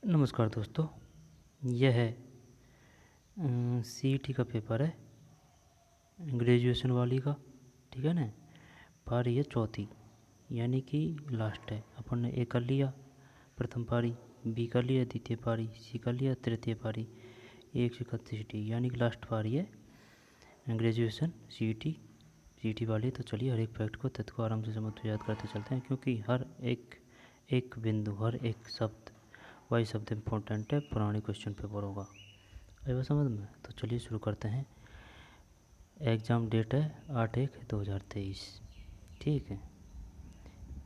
नमस्कार दोस्तों, यह है सीईटी का पेपर है ग्रेजुएशन वाली का। ठीक है ना। पारी है चौथी, यानी कि लास्ट है। अपन ने ए कर लिया प्रथम पारी, बी कर लिया द्वितीय पारी, सी कर लिया तृतीय पारी, 131 यानी कि लास्ट पारी है ग्रेजुएशन सीईटी वाली। तो चलिए हर एक फैक्ट को तथ्य को आराम से समझते याद करते चलते हैं, क्योंकि हर एक बिंदु, हर एक शब्द, वही शब्द इम्पोर्टेंट है, पुराने क्वेश्चन पेपर होगा। आइए समझ में। तो चलिए शुरू करते हैं। एग्ज़ाम डेट है 8/1/2023। ठीक है,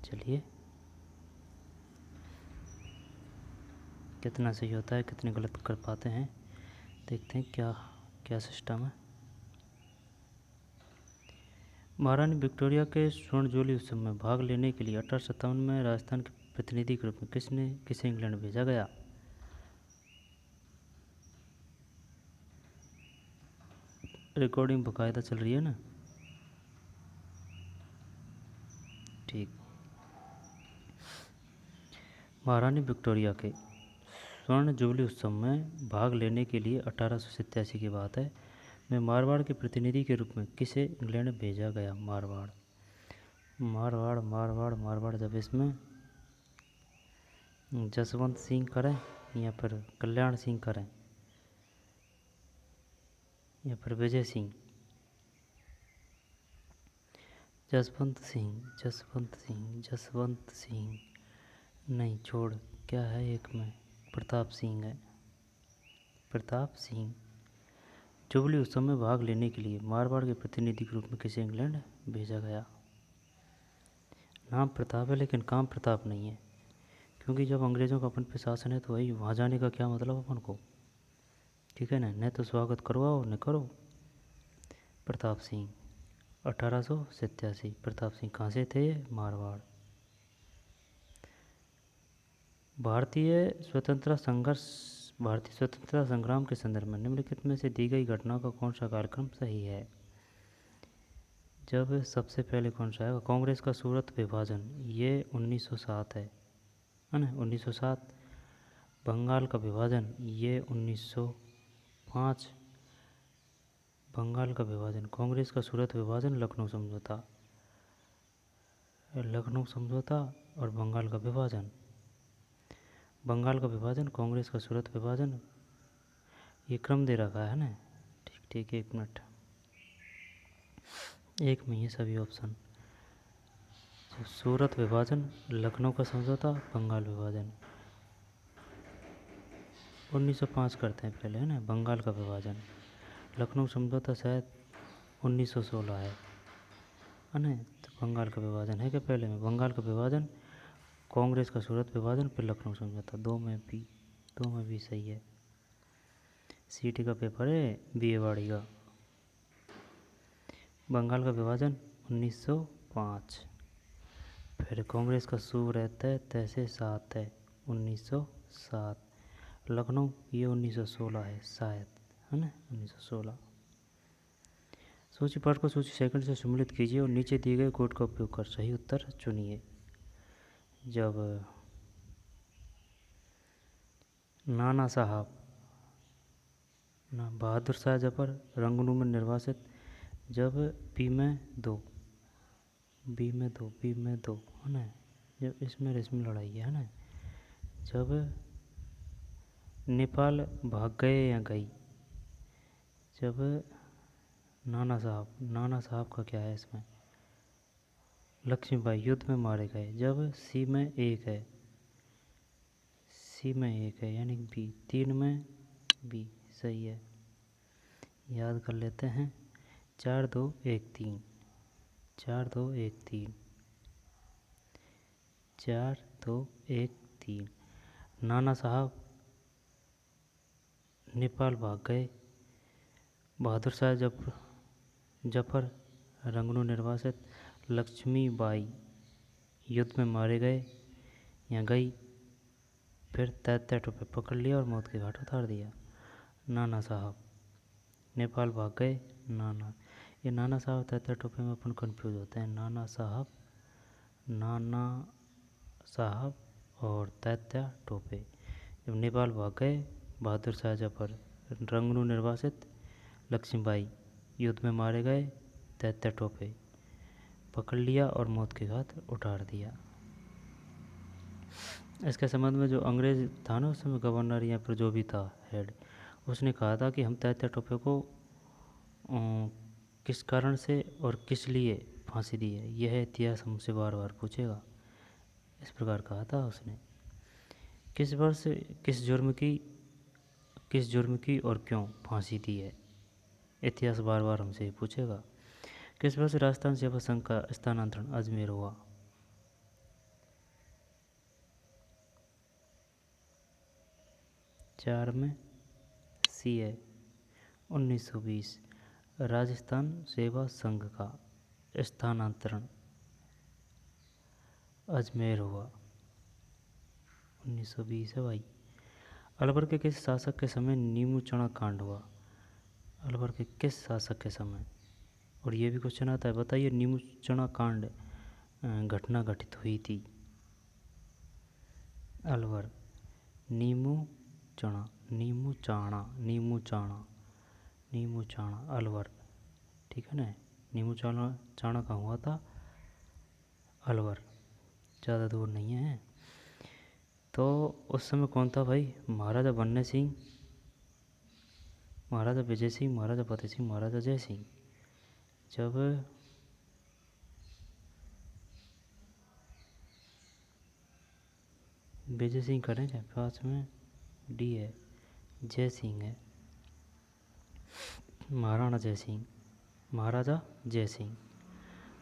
चलिए कितना सही होता है, कितने गलत कर पाते हैं, देखते हैं क्या क्या सिस्टम है। महारानी विक्टोरिया के स्वर्ण जुबली उत्सव में भाग लेने के लिए 1857 में राजस्थान के प्रतिनिधि के रूप में किसे इंग्लैंड भेजा गया? रिकॉर्डिंग बाकायदा चल रही है ना? ठीक। महारानी विक्टोरिया के स्वर्ण जुबली उत्सव में भाग लेने के लिए 1887 की बात है में मारवाड़ के प्रतिनिधि के रूप में किसे इंग्लैंड भेजा गया? मारवाड़ जब इसमें जसवंत सिंह करें या फिर कल्याण सिंह करें या फिर विजय सिंह? जसवंत सिंह नहीं, छोड़, क्या है एक में प्रताप सिंह है। प्रताप सिंह जुबली उत्सव में भाग लेने के लिए मारवाड़ के प्रतिनिधि के रूप में किसे इंग्लैंड भेजा गया? नाम प्रताप है लेकिन काम प्रताप नहीं है, क्योंकि जब अंग्रेज़ों का अपन पे शासन है तो वही वहाँ जाने का क्या मतलब अपन को। ठीक है ना, न तो स्वागत करवाओ न करो। प्रताप सिंह 1887। प्रताप सिंह कहाँ से थे? मारवाड़। भारतीय स्वतंत्रता संग्राम के संदर्भ में निम्नलिखित में से दी गई घटनाओं का कौन सा कार्यक्रम सही है? जब सबसे पहले कौन सा है? कांग्रेस का सूरत विभाजन, ये 1907 है ना, 1907। बंगाल का विभाजन, ये 1905। बंगाल का विभाजन, कांग्रेस का सूरत विभाजन, लखनऊ समझौता और बंगाल का विभाजन। बंगाल का विभाजन, कांग्रेस का सूरत विभाजन, ये क्रम दे रखा है ना। ठीक, एक मिनट, एक में ये सभी ऑप्शन। सूरत विभाजन, लखनऊ का समझौता, बंगाल विभाजन। 1905 करते हैं पहले, है ना। बंगाल का विभाजन, लखनऊ समझौता शायद 1916 है ना। तो बंगाल का विभाजन है क्या पहले में? बंगाल का विभाजन, कांग्रेस का सूरत विभाजन, फिर लखनऊ समझौता। दो में भी सही है। सीईटी का पेपर है बीए वाड़ी का। बंगाल का विभाजन 1905, फिर कांग्रेस का सूरत है तैसे 7 है 1907, लखनऊ ये 1916 है शायद, है ना, 1916। सूची पाठ को सूची सेकंड से सम्मिलित कीजिए और नीचे दिए गए कोड का उपयोग कर सही उत्तर चुनिए। जब नाना साहब बहादुर शाह जफर रंगनू में निर्वासित, जब बी में दो है ना, जब इसमें रस्मी लड़ाई है ना, जब नेपाल भाग गए या गई, जब नाना साहब का क्या है इसमें? लक्ष्मीबाई युद्ध में मारे गए, जब सी में एक है यानी बी। 3 में बी सही है, याद कर लेते हैं। 4 2 1 3 4 2 1 3 4 2 1 3। नाना साहब नेपाल भाग गए, बहादुर शाह जफर रंगनू निर्वासित, लक्ष्मीबाई युद्ध में मारे गए या गई, फिर तैत्या टोपे पकड़ लिया और मौत के घाट उतार दिया। नाना साहब नेपाल भाग गए, ये नाना साहब तैत्या टोपे में अपन कंफ्यूज होते हैं। नाना साहब और तैत्या टोपे जब नेपाल भाग गए बहादुर शाह जफर, रंगनू निर्वासित लक्ष्मीबाई, युद्ध में मारे गए, दैत्य टोपे, पकड़ लिया और मौत के घाट उतार दिया। इसके संबंध में जो अंग्रेज था ना उस समय गवर्नर या फिर जो भी था हेड, उसने कहा था कि हम दैत्य टोपे को किस कारण से और किस लिए फांसी दी है, यह इतिहास हमसे बार बार पूछेगा, इस प्रकार कहा था उसने। किस वर्ष किस जुर्म की और क्यों फांसी दी है, इतिहास बार बार हमसे पूछेगा। किस वर्ष राजस्थान सेवा संघ का स्थानांतरण अजमेर हुआ? 4 में सी है 1920। राजस्थान सेवा संघ का स्थानांतरण अजमेर हुआ 1920 है भाई। अलवर के किस शासक के समय नीमू चना कांड हुआ? अलवर के किस शासक के समय? और ये भी क्वेश्चन आता है, बताइए नीमू चना कांड घटना घटित हुई थी। अलवर नीमू चाणा अलवर, ठीक है ना। नीमू चाणा कहाँ हुआ था? अलवर, ज़्यादा दूर नहीं है। तो उस समय कौन था भाई? महाराजा बन्ने सिंह, महाराजा विजय सिंह, महाराजा फतेह सिंह, महाराजा जय सिंह। जब विजय सिंह करेंगे, पास में डी है, जय सिंह है, महाराणा जय सिंह, महाराजा जय सिंह।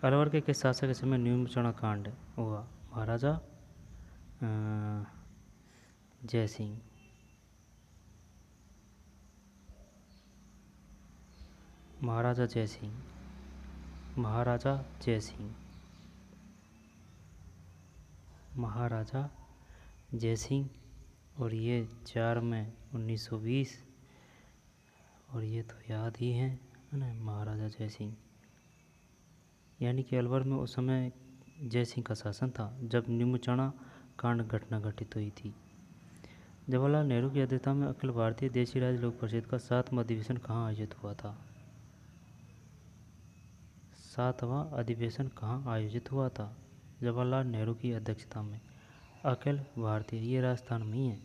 अलवर के किस शासक के समय नीमू चना कांड हुआ? महाराजा जय सिंह, महाराजा जय सिंह, महाराजा जय सिंह, महाराजा जय सिंह। और ये 4 में 1920, और ये तो याद ही है ना, महाराजा जय सिंह। यानी कि अलवर में उस समय जय सिंह का शासन था जब नीमू चना कांड घटना घटित हुई थी। जवाहरलाल नेहरू की अध्यक्षता में अखिल भारतीय देशी राज्य लोक परिषद का 7वां अधिवेशन कहाँ आयोजित हुआ था? 7वां अधिवेशन कहाँ आयोजित हुआ था? जवाहरलाल नेहरू की अध्यक्षता में अखिल भारतीय, ये राजस्थान में ही है।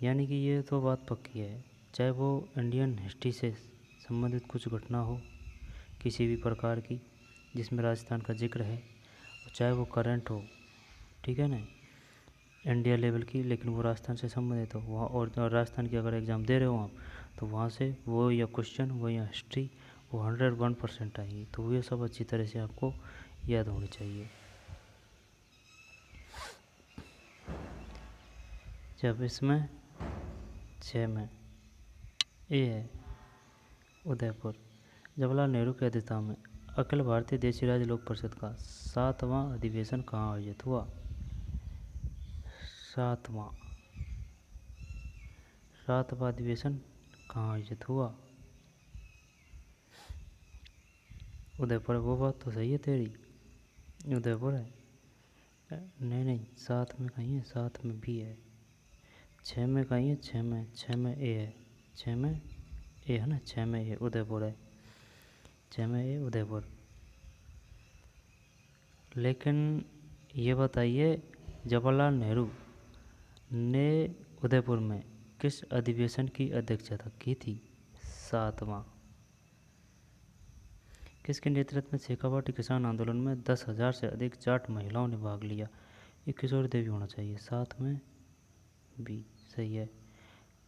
यानी कि ये तो बात पक्की है, चाहे वो इंडियन हिस्ट्री से संबंधित कुछ घटना हो किसी भी प्रकार की जिसमें राजस्थान का जिक्र है, चाहे वो करंट हो, ठीक है ना, इंडिया लेवल की, लेकिन वो राजस्थान से संबंधित हो वहाँ, और राजस्थान की अगर एग्ज़ाम दे रहे हो आप तो वहाँ से वो या क्वेश्चन वो या हिस्ट्री वो 101% आएगी। तो ये सब अच्छी तरह से आपको याद होनी चाहिए। जब इसमें 6 में ए है उदयपुर। जवाहरलाल नेहरू की अध्यक्षता में अखिल भारतीय देशी राज्य लोक परिषद का 7वां अधिवेशन कहाँ आयोजित हुआ? 7वां अधिवेशन कहाँ आयोजित हुआ? उदयपुर। वो बात तो सही है तेरी, उदयपुर है। नहीं 7 में कहीं है, 7 में भी है, 6 में कहीं है, 6 में ए है, 6 में ए है ना, 6 में ए उदयपुर है, 6 में ए उदयपुर। लेकिन ये बताइए जवाहरलाल नेहरू ने उदयपुर में किस अधिवेशन की अध्यक्षता की थी? 7वां। किसके नेतृत्व में शेखावाटी किसान आंदोलन में 10,000 से अधिक जाट महिलाओं ने भाग लिया? ये किशोरी देवी होना चाहिए, 7 में बी सही है।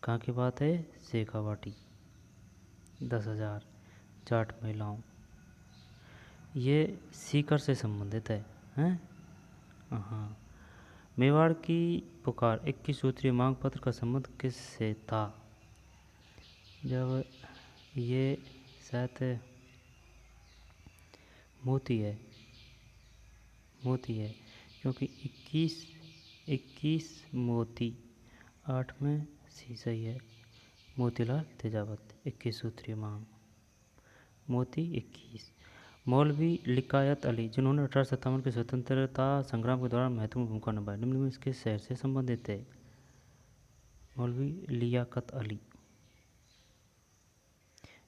कहाँ की बात है? शेखावाटी, 10,000 जाट महिलाओं। ये सीकर से संबंधित है, हैं? हाँ। मेवाड़ की पुकार 21 सूत्रीय मांग पत्र का संबंध किससे था? जब ये शायद मोती है, क्योंकि 21 मोती, 8 में सी सही है, मोतीलाल तेजावत। 21 सूत्रीय मांग, मोती 21। मौलवी लिकायत अली जिन्होंने 1857 के स्वतंत्रता संग्राम के दौरान महत्वपूर्ण भूमिका निभाई, निम्न में इसके शहर से संबंधित थे? मौलवी लियाकत अली।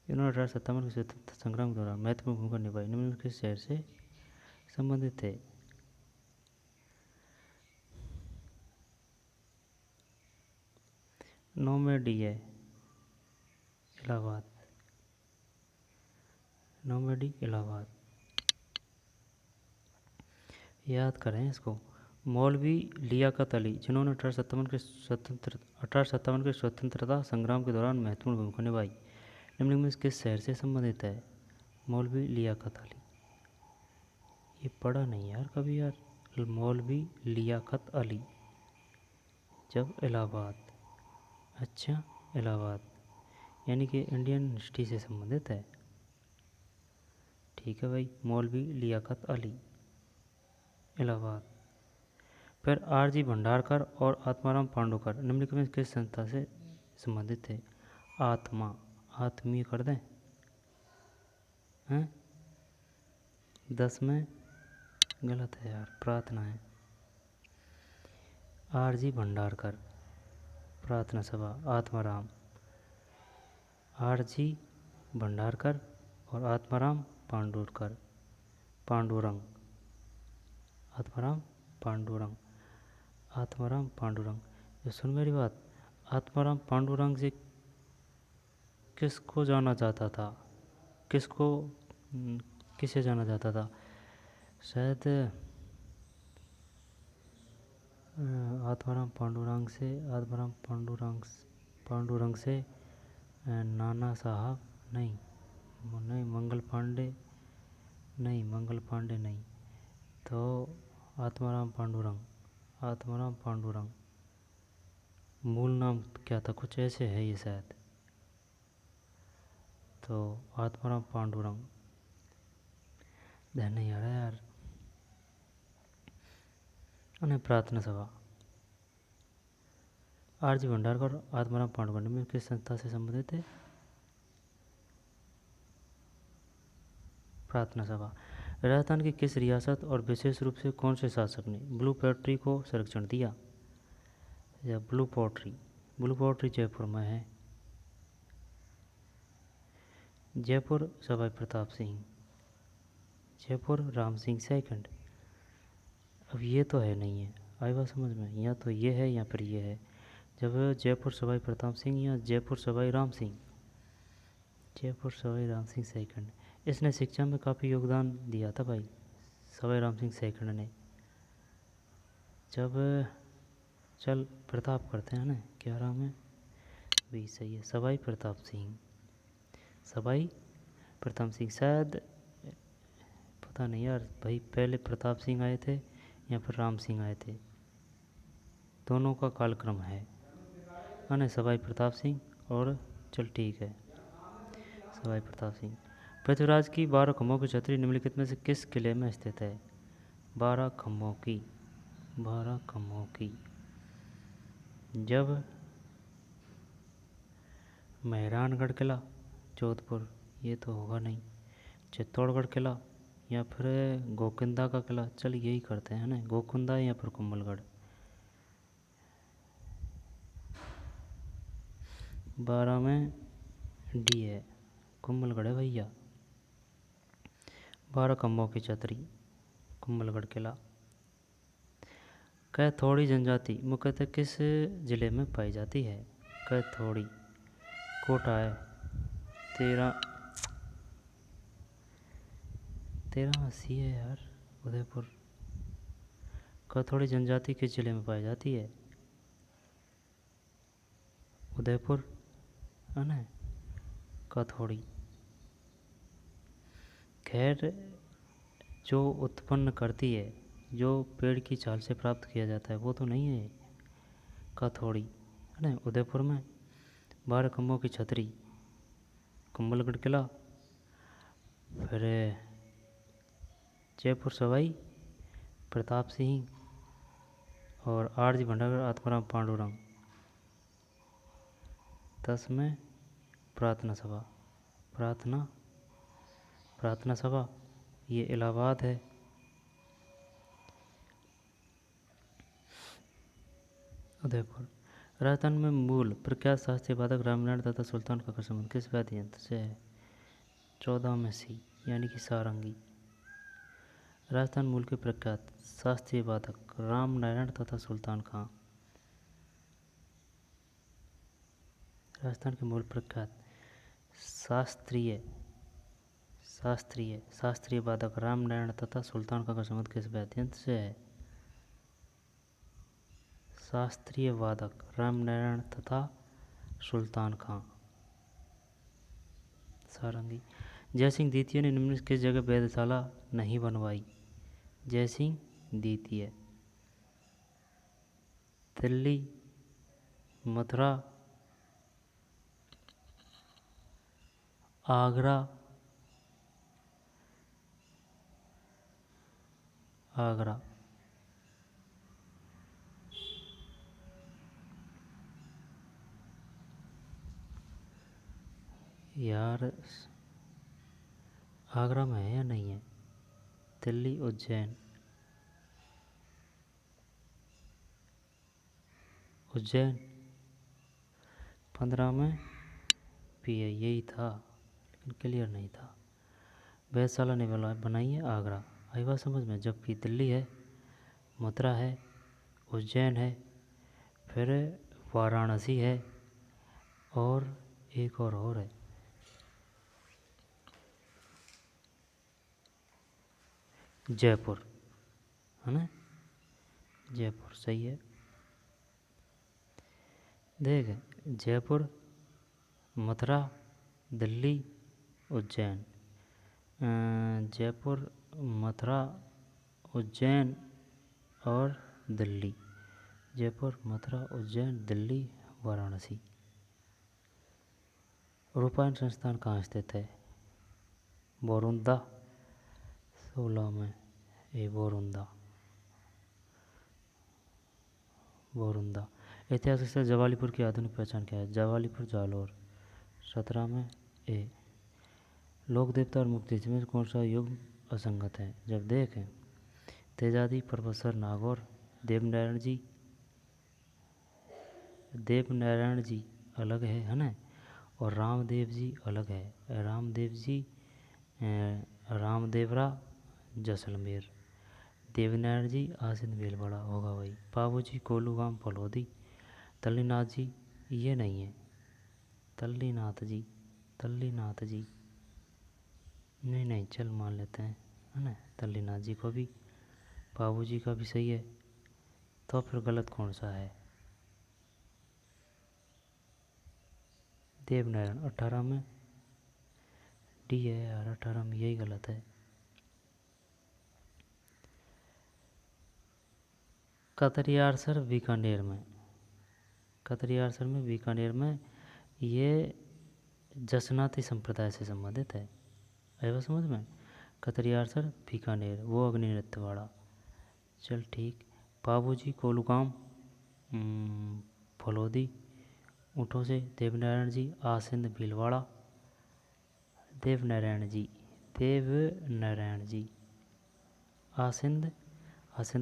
इन्होंने 1857 के स्वतंत्रता संग्राम के दौरान महत्वपूर्ण भूमिका निभाई। निम्नलिखित किस शहर से संबंधित थे? नौमेडी है, इलाहाबाद। नौमेडी इलाहाबाद, याद करें इसको। मौलवी लियाकत अली, जिन्होंने 1857 के स्वतंत्रता संग्राम के दौरान महत्वपूर्ण भूमिका निभाई, निम्नलिखित में किस शहर से संबंधित है? मौलवी लियाकत अली। ये पढ़ा नहीं यार कभी यार। मौलवी लियाकत अली, जब इलाहाबाद। अच्छा, इलाहाबाद यानी कि इंडियन हिस्ट्री से संबंधित है। ठीक है भाई, मौलवी लियाकत अली, इलाहाबाद। फिर आरजी भंडारकर और आत्माराम पांडुकर निम्नलिखित में किस संस्था से संबंधित थे? आत्मा, आत्मीय कर दें हैं? 10 में गलत है यार, प्रार्थना है। आरजी भंडारकर प्रार्थना सभा, आत्माराम। आरजी भंडारकर और आत्माराम पांडुरकर, पांडुरंग, आत्माराम पांडुरंग, आत्माराम पांडुरंग। ये सुन मेरी बात, आत्माराम पांडुरंग से किसको जाना जाता था? किसको किसे जाना जाता था? शायद आत्माराम पांडुरंग से, आत्माराम पांडुरंग से नाना साहब नहीं, नहीं मंगल पांडे नहीं, मंगल पांडे नहीं, तो आत्माराम पांडुरंग, आत्माराम पांडुरंग। मूल नाम क्या था? कुछ ऐसे है ये शायद। तो आत्माराम पांडुरंग, ध्यान नहीं आ रहा यार। उन्हें प्रार्थना सभा। आरजी भंडारकर और आत्माराम पांडुरंग में किस संस्था से संबंधित है? प्रार्थना सभा। राजस्थान की किस रियासत और विशेष रूप से कौन से शासक ने ब्लू पोट्री को संरक्षण दिया? या blue pottery, blue pottery Jaipur में है। जयपुर सवाई प्रताप सिंह, जयपुर राम सिंह सेकंड। अब ये तो है नहीं है, आई बात समझ में? या तो ये है या फिर ये है। जब जयपुर सवाई प्रताप सिंह या जयपुर सवाई राम सिंह, जयपुर सवाई राम सिंह सेकंड। इसने शिक्षा में काफ़ी योगदान दिया था भाई, सवाई राम सिंह सेकंड ने। जब चल प्रताप करते हैं ना, क्या नाम है भी? सही है, सवाई प्रताप सिंह, सवाई प्रताप सिंह। शायद पता नहीं यार भाई, पहले प्रताप सिंह आए थे या फिर राम सिंह आए थे, दोनों का कालक्रम है ना, सवाई प्रताप सिंह। और चल ठीक है, सवाई प्रताप सिंह। पृथ्वीराज की 12 खम्भों की छतरी निम्नलिखित में से किस किले में स्थित है? 12 खम्भों की, 12 खम्भों की। जब मेहरानगढ़ किला, जोधपुर, ये तो होगा नहीं। चित्तौड़गढ़ किला या फिर गोकिंदा का किला, चल यही करते हैं ना, गोकुंदा या फिर कुंभलगढ़। 12 में डी है, कुंभलगढ़ है भैया। 12 खम्भों की छतरी, कुंभलगढ़ किला। कैथोड़ी जनजाति मुख्यतः किस जिले में पाई जाती है? कैथोड़ी, कोटा है। 13 सी है यार, उदयपुर। कैथोड़ी जनजाति किस जिले में पाई जाती है? उदयपुर है ना, कैथोड़ी। खैर, जो उत्पन्न करती है, जो पेड़ की छाल से प्राप्त किया जाता है, वो तो नहीं है कैथोड़ी, है ना, उदयपुर में। 12 खम्भों की छतरी, कुंभलगढ़ किला। फिर जयपुर सवाई प्रताप सिंह और आरजी भंडारकर, आत्माराम पांडुरंग। 10 में प्रार्थना सभा, प्रार्थना सभा, ये इलाहाबाद है। उदयपुर। राजस्थान में मूल प्रख्यात शास्त्रीय वादक रामनारायण तथा सुल्तान का संबंध किस वाद्य यंत्र से है? 14 में सी यानी कि सारंगी। राजस्थान मूल के प्रख्यात शास्त्रीय वादक रामनारायण तथा सुल्तान खां। राजस्थान के मूल प्रख्यात शास्त्रीय वादक रामनारायण तथा सुल्तान खां का संबंध किस वाद्य यंत्र से है? शास्त्रीय वादक रामनारायण तथा सुल्तान खां। सारंगी। जयसिंह द्वितीय ने निम्न किस जगह वेधशाला नहीं बनवाई? जयसिंह द्वितीय दिल्ली, मथुरा, आगरा, आगरा। यार आगरा में है या नहीं है? दिल्ली, उज्जैन, उज्जैन 15 में पी है, यही था लेकिन क्लियर नहीं था। वेधशाला ने बनाई है आगरा, आई बात समझ में। जबकि दिल्ली है, मथुरा है, उज्जैन है, फिर वाराणसी है और एक और है। जयपुर है ना, जयपुर सही है। देख, जयपुर, मथुरा, दिल्ली, उज्जैन। जयपुर, मथुरा, उज्जैन और दिल्ली। जयपुर, मथुरा, उज्जैन, दिल्ली, वाराणसी। रूपायन संस्थान कहाँ स्थित है? बोरुंदा 16 में, ये बोरुंदा। ऐतिहासिक स्थल जवालीपुर की आधुनिक पहचान क्या है? जवालीपुर, जालोर 17 में ए। लोक देवता और मुक्ति में कौन सा युग असंगत है? जब देखें तेजादी, प्रोफेसर नागौर, देवनारायण जी अलग है ना, और रामदेव जी अलग है। रामदेव जी रामदेवरा जैसलमेर, देवनारायण जी आसिंद भीलवाड़ा होगा भाई। बाबूजी कोलूगाम फलौदी, तल्लीनाथ जी ये नहीं है, तल्लीनाथ जी नहीं चल मान लेते हैं है ना, तल्लीनाथ जी को भी, बाबूजी का भी सही है। तो फिर गलत कौन सा है? देवनारायण 18 में डी है यार, 18 में यही गलत है। कतरियारसर बीकानेर में ये जसनाती संप्रदाय से संबंधित है, आया समझ में। कतरियारसर बीकानेर, वो अग्नि नृत्य वाला। चल ठीक। बाबूजी कोलूगाम फलौदी ऊँटों से, देवनारायण जी आसिंद भीलवाड़ा, देवनारायण जी आसिंद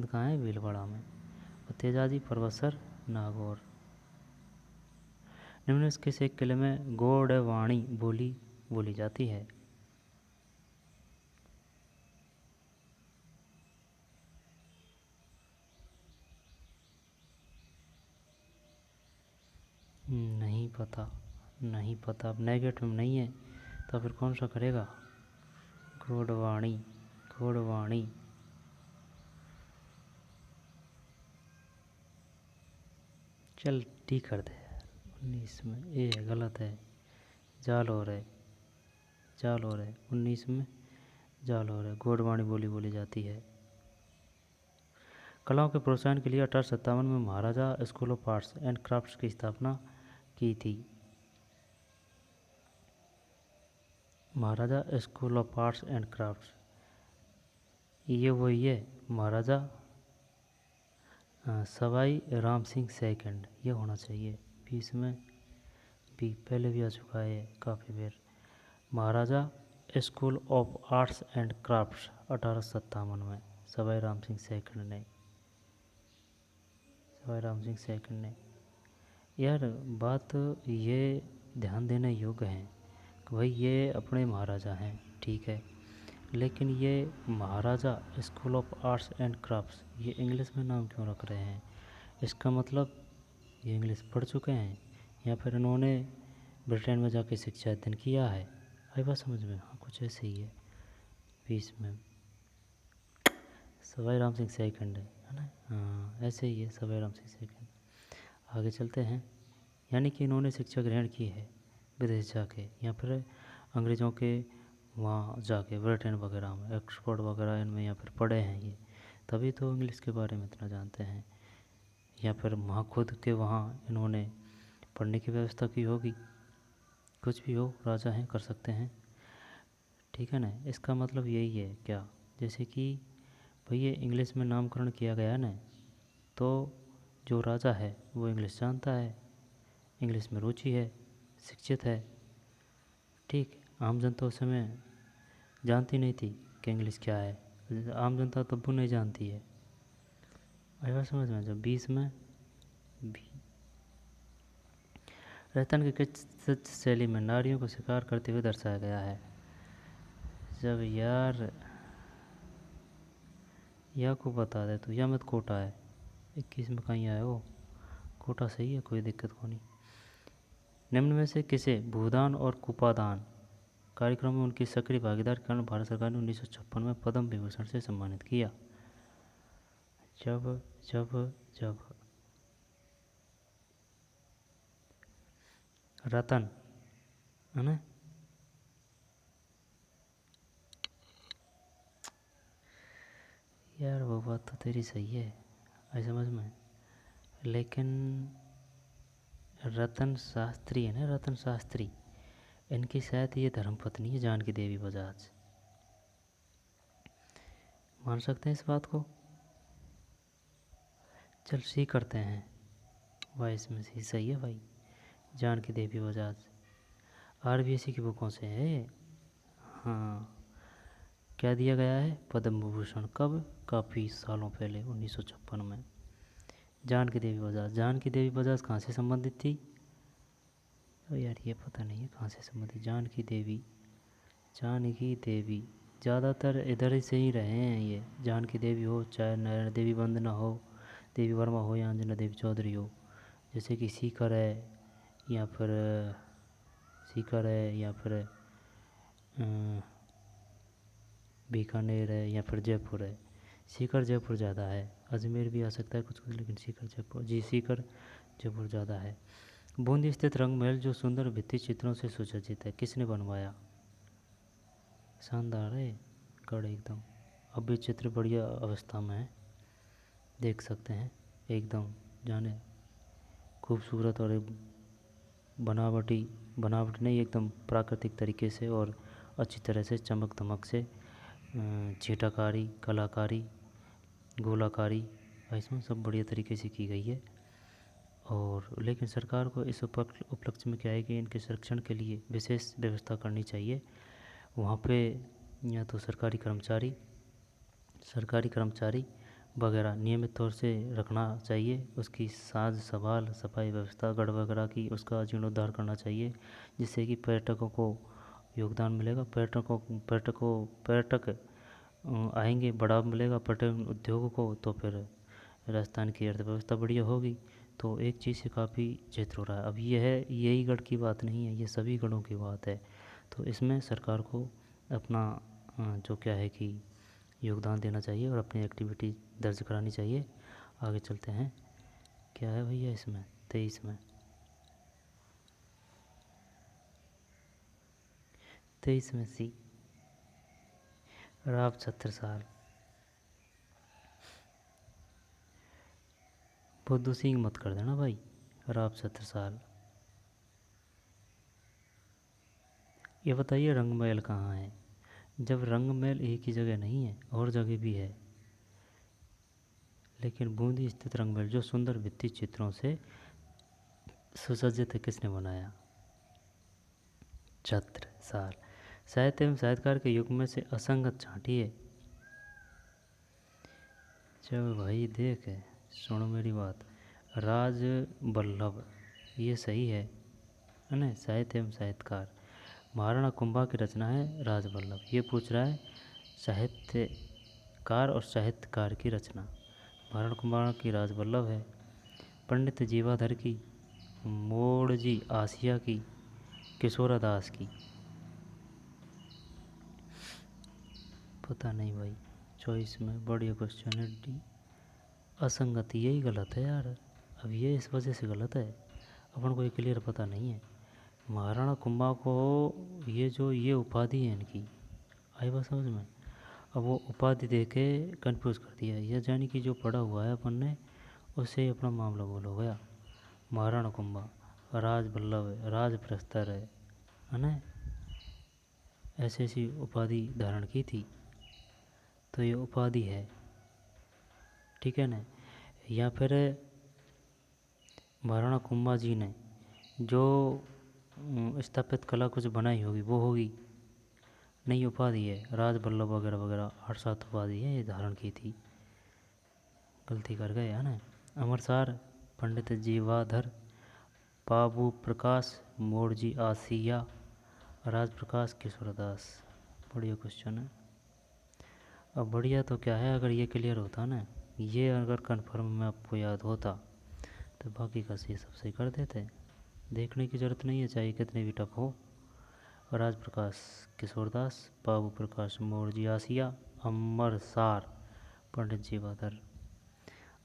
कहाँ है? भीलवाड़ा में। और तेजाजी परबसर नागौर। निम्न किस एक किले में गोडवाणी बोली जाती है? नहीं पता। अब नेगेटिव में नहीं है तो फिर कौन सा करेगा? गोडवाणी। चल ठीक कर दे। 19 में ये गलत है, जालौर है। 19 में जालौर है, गोडवाणी बोली जाती है। कलाओं के प्रोत्साहन के लिए 1857 में Maharaja school of arts and crafts की स्थापना की थी। Maharaja school of arts and crafts ये वही है, महाराजा सवाई राम सिंह सेकंड, ये होना चाहिए। 20 में भी पहले भी आ चुका है काफ़ी बार। Maharaja school of arts and crafts 1857 में सवाई राम सिंह सेकंड ने। यार बात ये ध्यान देने योग्य है कि भाई ये अपने महाराजा हैं, ठीक है, लेकिन ये Maharaja school of arts and crafts ये इंग्लिश में नाम क्यों रख रहे हैं? इसका मतलब ये इंग्लिश पढ़ चुके हैं या फिर इन्होंने ब्रिटेन में जाके शिक्षा अध्ययन किया है? आई बात समझ में? हाँ, कुछ ऐसे ही है। 20 में सवाई राम सिंह सेकंड है ना? हाँ, ऐसे ही है, सवाई राम सिंह सेकंड। आगे चलते हैं। यानी कि इन्होंने शिक्षा ग्रहण की है विदेश जाके या फिर अंग्रेज़ों के वहाँ जाके ब्रिटेन वगैरह में, ऑक्सफोर्ड वगैरह इनमें या फिर पढ़े हैं ये, तभी तो इंग्लिश के बारे में इतना जानते हैं। या फिर वहाँ खुद के वहाँ इन्होंने पढ़ने की व्यवस्था की होगी, कुछ भी हो, राजा हैं, कर सकते हैं, ठीक है ना? इसका मतलब यही है क्या, जैसे कि भाई ये इंग्लिश में नामकरण किया गया है ना, तो जो राजा है वो इंग्लिश जानता है, इंग्लिश में रुचि है, शिक्षित है, ठीक। आम जनता उस समय जानती नहीं थी कि इंग्लिश क्या है, आम जनता तब भी नहीं जानती है। आई बात समझ में? जब 20 में भी रतन की किस शैली में नारियों को शिकार करते हुए दर्शाया गया है? जब यार या को बता दे तो, या मत कोटा है 21 में कहीं आया वो, कोटा सही है, कोई दिक्कत को नहीं। निम्न में से किसे भूदान और कुपादान कार्यक्रम में उनकी सक्रिय भागीदारी के कारण भारत सरकार ने 1956 में पद्म विभूषण से सम्मानित किया? जब जब जब रतन, है ना? यार वो बात तो तेरी सही है, आई समझ में, लेकिन रतन शास्त्री है ना, रतन शास्त्री, इनकी शायद ये धर्मपत्नी है जानकी देवी बजाज। मान सकते हैं इस बात को? चल सी करते हैं भाई, इसमें से सही है भाई, जानकी देवी बजाज। आरबीएससी की बुकों से है। हाँ, क्या दिया गया है? पद्म विभूषण। कब? काफ़ी सालों पहले, 1956 में। जानकी देवी बजाज, जानकी देवी बजाज कहाँ से संबंधित थी? तो यार ये पता नहीं है कहाँ से संबंधित। जानकी देवी, जानकी देवी ज़्यादातर इधर ही से ही रहे हैं ये। जानकी देवी हो, चाहे नारायण देवी वंदना हो, देवी वर्मा हो या अंजना देवी चौधरी हो, जैसे कि सीकर है या फिर सीकर है या फिर बीकानेर है या फिर जयपुर है। सीकर जयपुर ज़्यादा है, अजमेर भी आ सकता है कुछ कुछ, लेकिन सीकर जयपुर, जी सीकर जयपुर ज़्यादा है। बूंदी स्थित रंग महल जो सुंदर भित्ति चित्रों से सुसज्जित है, किसने बनवाया? शानदार है गढ़ एकदम, अब भी चित्र बढ़िया अवस्था में है, देख सकते हैं एकदम, जाने खूबसूरत और एक बनावट नहीं, एकदम प्राकृतिक तरीके से और अच्छी तरह से चमक धमक से छीटाकारी, कलाकारी, गोलाकारी, इसमें सब बढ़िया तरीके से की गई है। और लेकिन सरकार को इस उपलक्ष्य में क्या है कि इनके संरक्षण के लिए विशेष व्यवस्था करनी चाहिए। वहाँ पे या तो सरकारी कर्मचारी वगैरह नियमित तौर से रखना चाहिए, उसकी साज संभाल सफाई व्यवस्था गढ़ वगैरह की, उसका जीर्णोद्धार करना चाहिए, जिससे कि पर्यटकों को योगदान मिलेगा, पर्यटक आएंगे, बढ़ावा मिलेगा पर्यटन उद्योग को, तो फिर राजस्थान की अर्थव्यवस्था बढ़िया होगी। तो एक चीज़ से काफ़ी क्षेत्र हो रहा है। अब यही गढ़ की बात नहीं है, ये सभी गढ़ों की बात है। तो इसमें सरकार को अपना जो क्या है कि योगदान देना चाहिए और अपनी एक्टिविटी दर्ज करानी चाहिए। आगे चलते हैं, क्या है भैया इसमें 23 में सी राव छत्रसाल, बुद्धू सिंह मत कर देना भाई, राव छत्रसाल। ये बताइए रंग महल कहाँ है? जब रंग महल एक ही जगह नहीं है, और जगह भी है, लेकिन बूंदी स्थित रंग महल जो सुंदर भित्ति चित्रों से सुसज्जित है, किसने बनाया? छत्रसाल। साहित्य एवं साहित्यकार के युग में से असंगत छांटी है। चल भाई देख, सुनो मेरी बात, राज बल्लभ ये सही है ना। साहित्य एवं साहित्यकार, महाराणा कुंभा की रचना है राजवल्लभ। ये पूछ रहा है साहित्यकार और साहित्यकार की रचना। महाराणा कुंभा की राजवल्लभ है। पंडित जीवाधर की, मोड़जी आसिया की, किशोरदास की। पता नहीं भाई, चॉइस में बढ़िया क्वेश्चन है डी। असंगति, यही गलत है यार। अब ये इस वजह से गलत है, अपन को ये क्लियर पता नहीं है। महाराणा कुंभा को ये उपाधि है इनकी, आई बात समझ में। अब वो उपाधि दे के कन्फ्यूज़ कर दिया, यह जानी कि जो पढ़ा हुआ है अपन ने उससे ही अपना मामला गोल हो गया। महाराणा कुंभा राज वल्लभ है, राज प्रस्तर है ना, ऐसी ऐसी उपाधि धारण की थी, तो ये उपाधि है, ठीक है ना। या फिर महाराणा कुंभा जी ने जो स्थापित कला कुछ बनाई होगी वो होगी, नहीं उपाधि है। राज वल्लभ वगैरह वगैरह 8-7 उपाधि है ये धारण की थी, गलती कर गए है ना। अमरसार पंडित जीवाधर, बाबू प्रकाश, मोड़जी आसिया, राज प्रकाश, किशोरदास। बढ़िया क्वेश्चन है। अब बढ़िया तो क्या है, अगर ये क्लियर होता ना, ये अगर कन्फर्म में आपको याद होता तो बाकी का ये सब सही कर देते। देखने की ज़रूरत नहीं है, चाहे कितने भी टफ हो। राज प्रकाश किशोरदास, बाबू प्रकाश मोड़जी आसिया, अमरसार पंडित जीवाधर।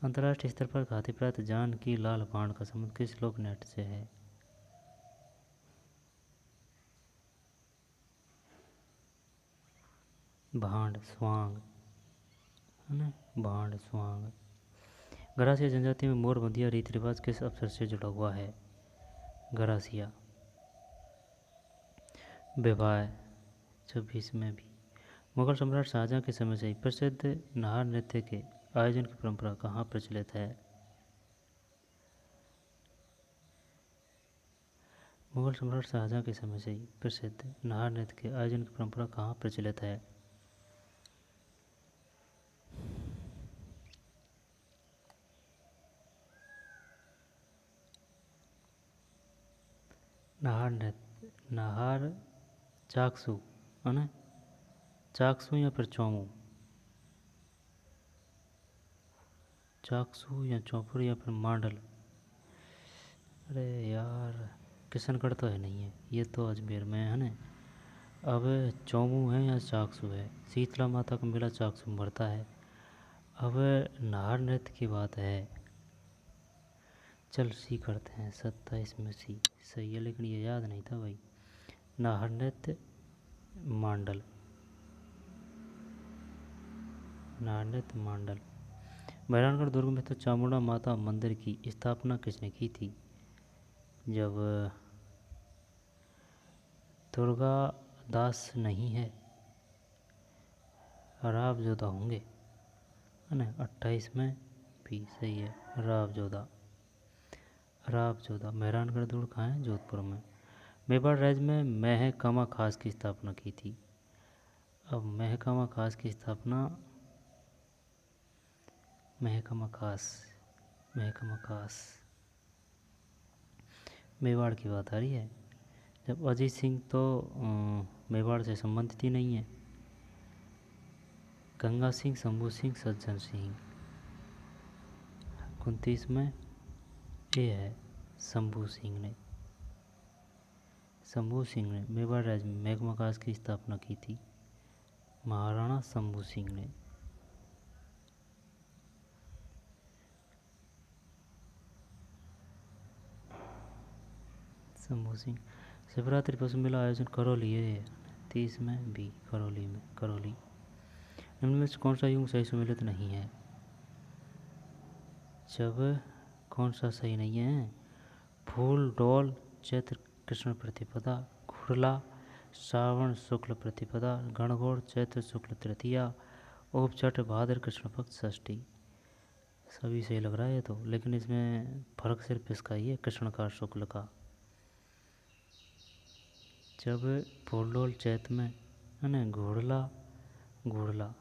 अंतर्राष्ट्रीय स्तर पर ख्याति प्राप्त जानकी लाल भांड का संबंध किस लोक नाट्य से है? भांड स्वांग है ना, भांड स्वांग। गरासिया जनजाति में मोरबंदिया रीति रिवाज किस अवसर से जुड़ा हुआ है? गरासिया विवाह 26 में भी। मुगल सम्राट शाहजहां के समय से ही प्रसिद्ध नार नृत्य के आयोजन की परंपरा कहाँ प्रचलित है? मुगल सम्राट शाहजहां के समय से ही प्रसिद्ध नार नृत्य के आयोजन की परंपरा कहाँ प्रचलित है? नाहर नृत्य, नाहर चाकसू है ना, चाकसू या फिर चौमू, चाकसू या चौपुर या फिर मांडल। अरे यार, किशनगढ़ तो है नहीं है, ये तो अजमेर में है ना। अब चौमू है या चाकसू है? शीतला माता का मेला चाकसू में भरता है। अब नाहर नृत्य की बात है, चल सी करते हैं, 27 में सी सही है, लेकिन ये याद नहीं था भाई। नाहर नृत्य मांडल, नाहर नृत्य मांडल। मेहरानगढ़ दुर्ग में तो चामुंडा माता मंदिर की स्थापना किसने की थी? जब दुर्गा दास नहीं है, राव जोधा होंगे है ना। 28 में भी सही है, राव जोधा, राव जोधा। मेहरानगढ़ दुर्ग कहाँ है? जोधपुर में। मेवाड़ राज्य में महकमा खास की स्थापना की थी। अब महकमा खास की स्थापना, महकमा खास, महकमा खास मेवाड़ की बात आ रही है। जब अजीत सिंह तो मेवाड़ से संबंधित ही नहीं है। गंगा सिंह, शंभू सिंह, सज्जन सिंह। 29 में ये है शंभू सिंह ने, शंभू सिंह ने मेवाड़ राज्य में महकमा खास की स्थापना की थी, महाराणा शंभू सिंह ने। शंभू सिंह। शिवरात्रि पशु मेला आयोजन करौली है, 30 में भी करौली में, करौली। निम्न में से कौन सा युग सही सुमेलित नहीं है? जब कौन सा सही नहीं है? फूल डोल चैत्र कृष्ण प्रतिपदा, घुड़ला श्रावण शुक्ल प्रतिपदा, गणगौर चैत्र शुक्ल तृतीया, उपछठ भाद्र कृष्ण पक्ष षष्ठी। सभी सही लग रहा है ये तो, लेकिन इसमें फर्क सिर्फ इसका ही है, कृष्ण का शुक्ल का। जब फूल डोल चैत में है ना, घुड़ला घुड़ला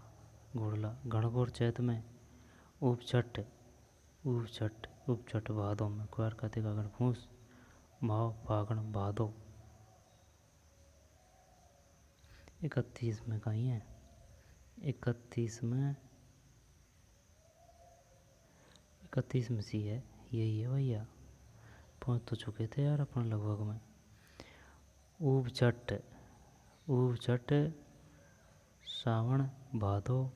घुड़ला, गणगौर चैत में, उपछठ उपछठ उपछठ भादों में, कुआर कार्तिक अगन फूस, माव फागण भादो। 31 में कहीं है, 31 में सी है, यही है भैया। पहुँच तो चुके थे यार अपन लगभग में। ऊब चट सावन भादो,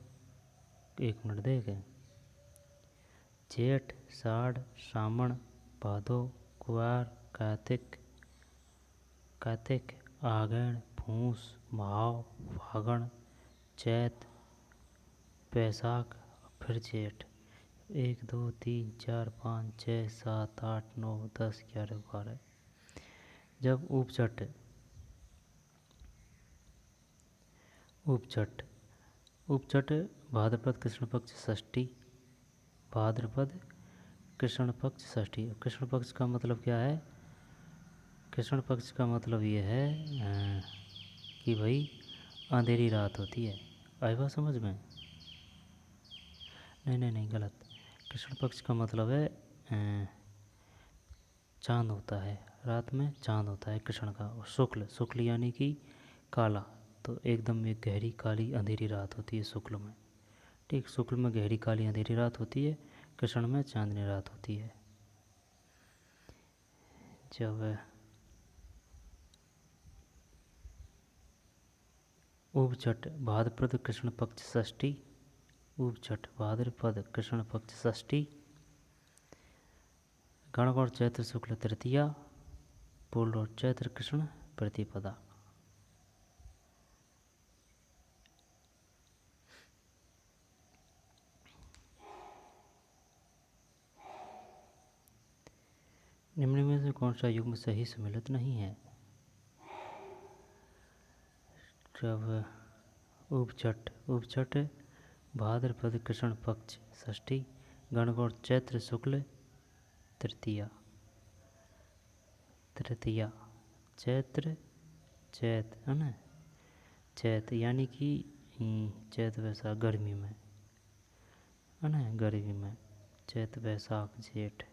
1 मिनट देखे। जेठ साढ़ सामण भादो कुआर कार्तिक आगैन फूस माव फागण चैत बैसाख फिर जेठ। 1 2 3 4 5 6 7 8 9 10 11 12। जब उपचट भाद्रपद कृष्ण पक्ष षष्ठी। भाद्रपद कृष्ण पक्ष षष्ठी। कृष्ण पक्ष का मतलब क्या है? कृष्ण पक्ष का मतलब ये है कि भाई अंधेरी रात होती है। आई बात समझ में? नहीं गलत। कृष्ण पक्ष का मतलब है चांद होता है, रात में चांद होता है कृष्ण का। और शुक्ल यानी कि काला, तो एकदम एक गहरी काली अंधेरी रात होती है शुक्ल में। ठीक, शुक्ल में गहरी काली अंधेरी रात होती है, कृष्ण में चांदनी रात होती है। जब उपचट भाद्रपद कृष्ण पक्ष षष्ठी। उपचट भाद्रपद कृष्ण पक्ष षष्ठी। गणगौर चैत्र शुक्ल तृतीया। पूर्ण चैत्र कृष्ण प्रतिपदा। निम्न में से कौन सा युग्म सही सम्मिलित नहीं है? जब उपचट भाद्रपद कृष्ण पक्ष षष्ठी, गणगौर चैत्र शुक्ल तृतीया। चैत है ना, चैत यानी कि चैत वैसा गर्मी में है ना, गर्मी में चैत बैसाख जेठ।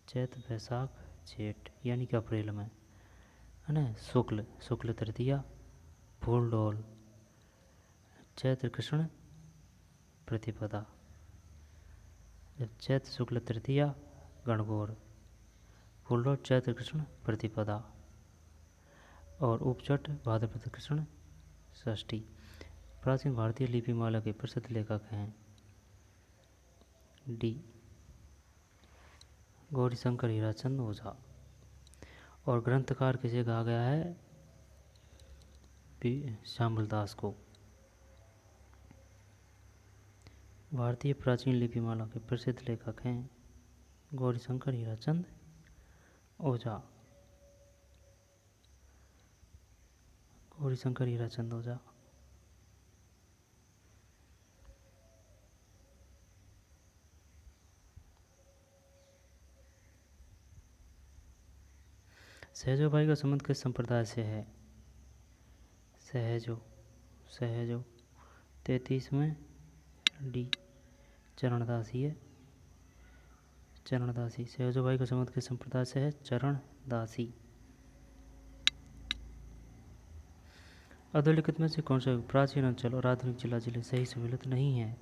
चैत बैसाख जेठ यानी कि अप्रैल में है ना। शुक्ल तृतीया फूल डोल चैत्र कृष्ण प्रतिपदा। जब चैत्र शुक्ल तृतीया गणगौर फूल डोल चैत्र कृष्ण प्रतिपदा। और उपचट भाद्रपद कृष्ण षष्ठी। प्राचीन भारतीय लिपिमाला के प्रसिद्ध लेखक हैं डी गौरीशंकर हीराचंद ओझा। और ग्रंथकार किसे कहा गया है? श्यामल दास को। भारतीय प्राचीन लिपिमाला के प्रसिद्ध लेखक हैं गौरीशंकर हीराचंद ओझा। गौरीशंकर हीराचंद ओझा। सहजो भाई का संबंध किस संप्रदाय से है? सहजो 33 में डी चरणदासी है। चरणदासी। सहजो भाई का संबंध किस संप्रदाय से है? चरणदासी। अधोलिखित में से कौन सा प्राचीन अंचल और आधुनिक जिले सही सम्मिलित नहीं है?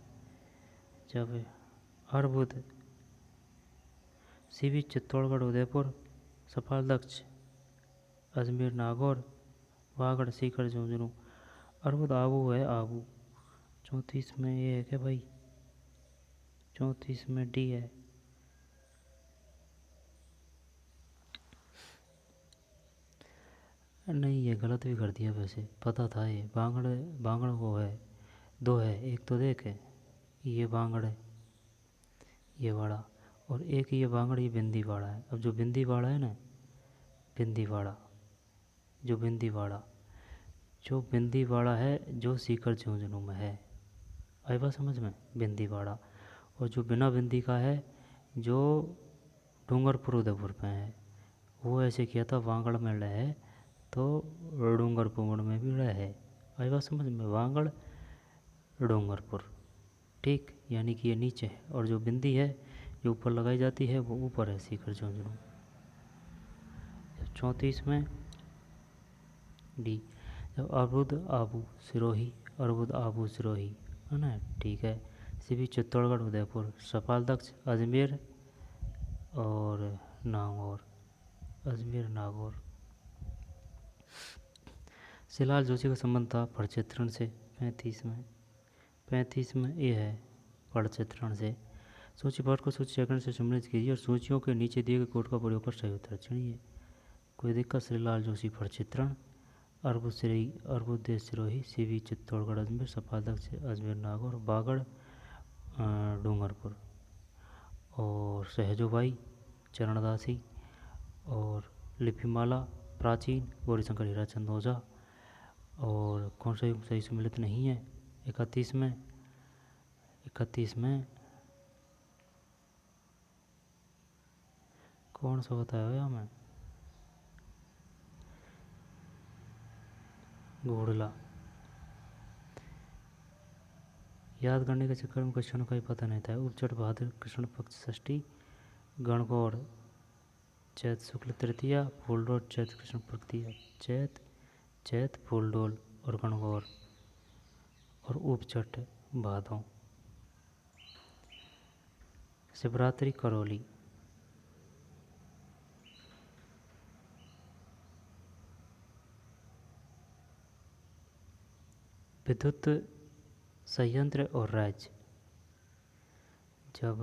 जब अर्बुद सीवी चित्तौड़गढ़ उदयपुर सफाल दक्ष अजमेर नागौर वागड़ सीकर झुंझुनू। अर्बुद आबू है, आबू। 34 में ये है क्या भाई? 34 में डी है। नहीं, ये गलत भी कर दिया, वैसे पता था ये। बांगड़ वो है, 2 है, एक तो देख है, ये बांगड़ है ये वाला, और एक ये बांगड़ ये बिंदीवाड़ा है। अब जो बिंदीवाड़ा है ना, बिंदीवाड़ा है जो सीकर झुंझुनू में है। आई बात समझ में? बिंदीवाड़ा। और जो बिना बिंदी का है जो डूंगरपुर उदयपुर में है, वो ऐसे किया था वांगड़ में रहे तो डूंगरपुर में भी रहे। आई बात समझ में? वांगड़ डूंगरपुर। ठीक, यानी कि ये नीचे है, और जो बिंदी है जो ऊपर लगाई जाती है वो ऊपर है सीकर झुंझुनू। 34 में डी। जब अरबुद आबू सिरोही, अरबुद आबू सिरोही, है ना, ठीक है। सी भी चित्तौड़गढ़ उदयपुर, सफालदक्ष अजमेर और नागौर, अजमेर नागौर। शिलाल जोशी का संबंध था पढ़चित्रण से 35 में। 35 में ये है पढ़चित्रण से। सूची पाठ को सूची सेकंड से सम्मिलित कीजिए और सूचियों के नीचे दिए गए कोड का प्रयोग कर सही उत्तर चुनिए। कोई दिक्कत? श्रीलाल जोशी पढ़चित्रण, अरबुद सिरोही, सीवी चित्तौड़गढ़ अजमेर, सफालदक्ष अजमेर नागौर, बागड़ डूंगरपुर, और सहजोबाई चरणदासी और लिपिमाला प्राचीन गौरीशंकर हीराचंद ओझा। और कौन सा युग सही सम्मिलित नहीं है? 31 में, 31 में कौन सा बताया हुआ हमें? घोड़ला। याद करने के चक्कर में क्वेश्चन का ही पता नहीं था। उपचट भाद्र कृष्ण पक्ष षष्ठी, गणगौर चैत शुक्ल तृतीया, फूलडोल चैत कृष्ण तृतीया, चैत फूलडोल और गणगौर, और उपचट भादों। शिवरात्रि करौली। विद्युत संयंत्र और राज्य। जब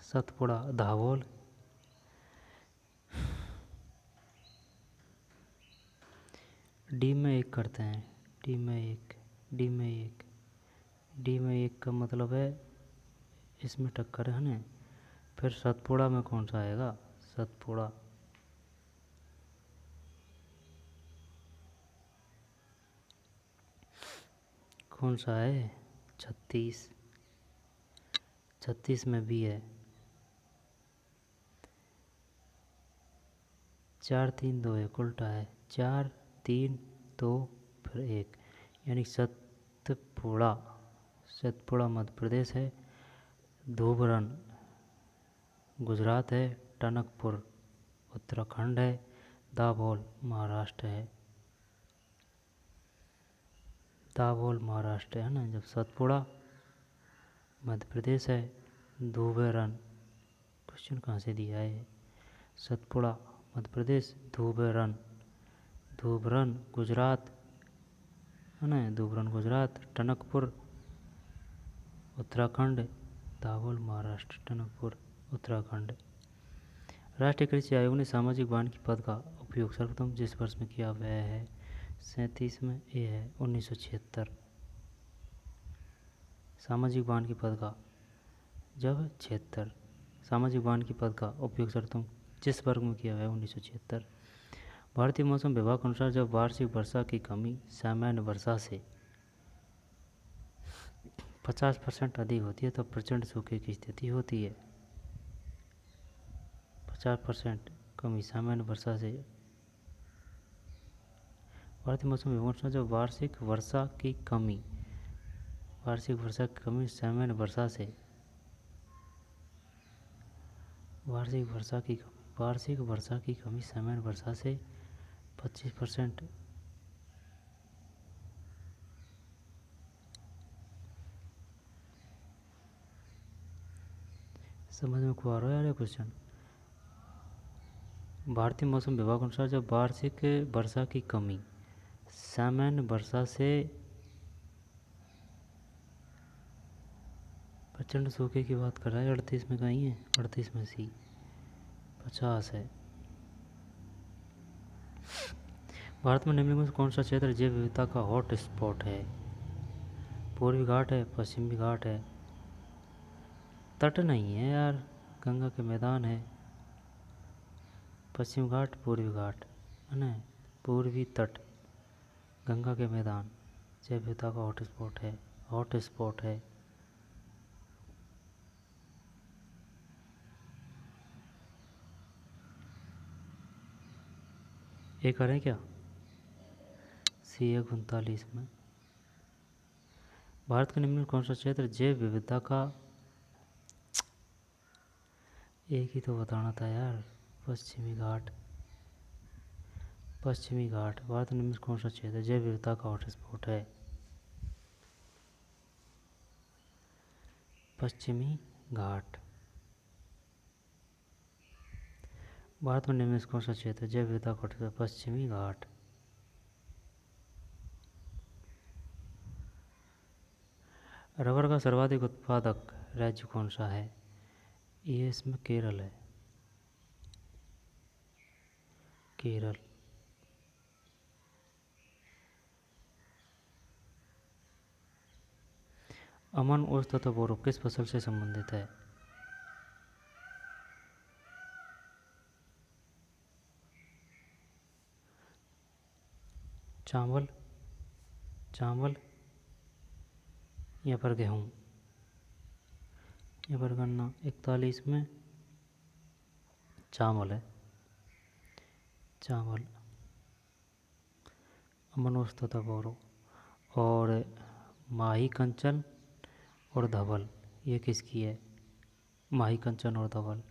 सतपुड़ा धावोल, डी में एक करते हैं, डी में एक का मतलब है इसमें टक्कर है ना। फिर सतपुड़ा में कौन सा आएगा? सतपुड़ा कौन सा है? 36 में भी है। 4 3 2 1 उल्टा है, 4 3 2 फिर 1, यानी सतपुड़ा मध्य प्रदेश है, धोबरन गुजरात है, टनकपुर उत्तराखंड है, दाभोल महाराष्ट्र है। दाभोल महाराष्ट्र है ना। जब सतपुड़ा मध्य प्रदेश है, धोबरन, क्वेश्चन कहाँ से दिया है? सतपुड़ा मध्य प्रदेश, धोबरन गुजरात है ना, धोबरन गुजरात, टनकपुर उत्तराखंड, दाभोल महाराष्ट्र, टनकपुर उत्तराखंड। राष्ट्रीय कृषि आयोग ने सामाजिक वानिकी पद का उपयोग सर्वप्रथम जिस वर्ष में किया वह है 37 में, ये है 1976। सामाजिक वानिकी पद का जब 76 सामाजिक वानिकी पद का उपयोग सर्वप्रथम जिस वर्ग में किया है 1976। भारतीय मौसम विभाग के अनुसार जब वार्षिक वर्षा की कमी सामान्य वर्षा से 50% अधिक होती है तो प्रचंड सूखे की स्थिति होती है। 50% कमी सामान्य वर्षा से। भारतीय मौसम विभाग के अनुसार जब वार्षिक वर्षा की कमी सामान्य वर्षा से वार्षिक वर्षा की कमी सामान्य वर्षा से 25%। समझ में को आ रहा है यार क्वेश्चन? भारतीय मौसम विभाग के अनुसार जब वार्षिक वर्षा की कमी सामान्य वर्षा से प्रचंड सूखे की बात कर रहा है। 38 में कहीं है? 38 में सी, 50 है। भारत में निम्नलिखित में से कौन सा क्षेत्र जैव विविधता का हॉट स्पॉट है? पूर्वी घाट है, पश्चिमी घाट है, तट नहीं है यार, गंगा के मैदान है। पश्चिम घाट, पूर्वी घाट है ना, पूर्वी तट, गंगा के मैदान, जैव विविधता का हॉट स्पॉट है। ये करें क्या? सी है 39 में। भारत के निम्न में कौन सा क्षेत्र जैव विविधता का, एक ही तो बताना था यार, पश्चिमी घाट। पश्चिमी घाट भारत के निम्न में कौन सा क्षेत्र जैव विविधता का हॉटस्पॉट है? पश्चिमी घाट। भारत में निम्न में कौन सा क्षेत्र जैव विविधता का हॉटस्पॉट? पश्चिमी घाट। रबर का सर्वाधिक उत्पादक राज्य कौन सा है? ये इसमें केरल है, केरल। अमन उर्स तथा बोरो किस फसल से संबंधित है? चावल, चावल या पर गेहूँ, या पर गन्ना। 41 में चावल है, चावल। अमन उर्स तथा बोरो। और माही कंचन और धवल, ये किसकी है? माही कंचन और धवल,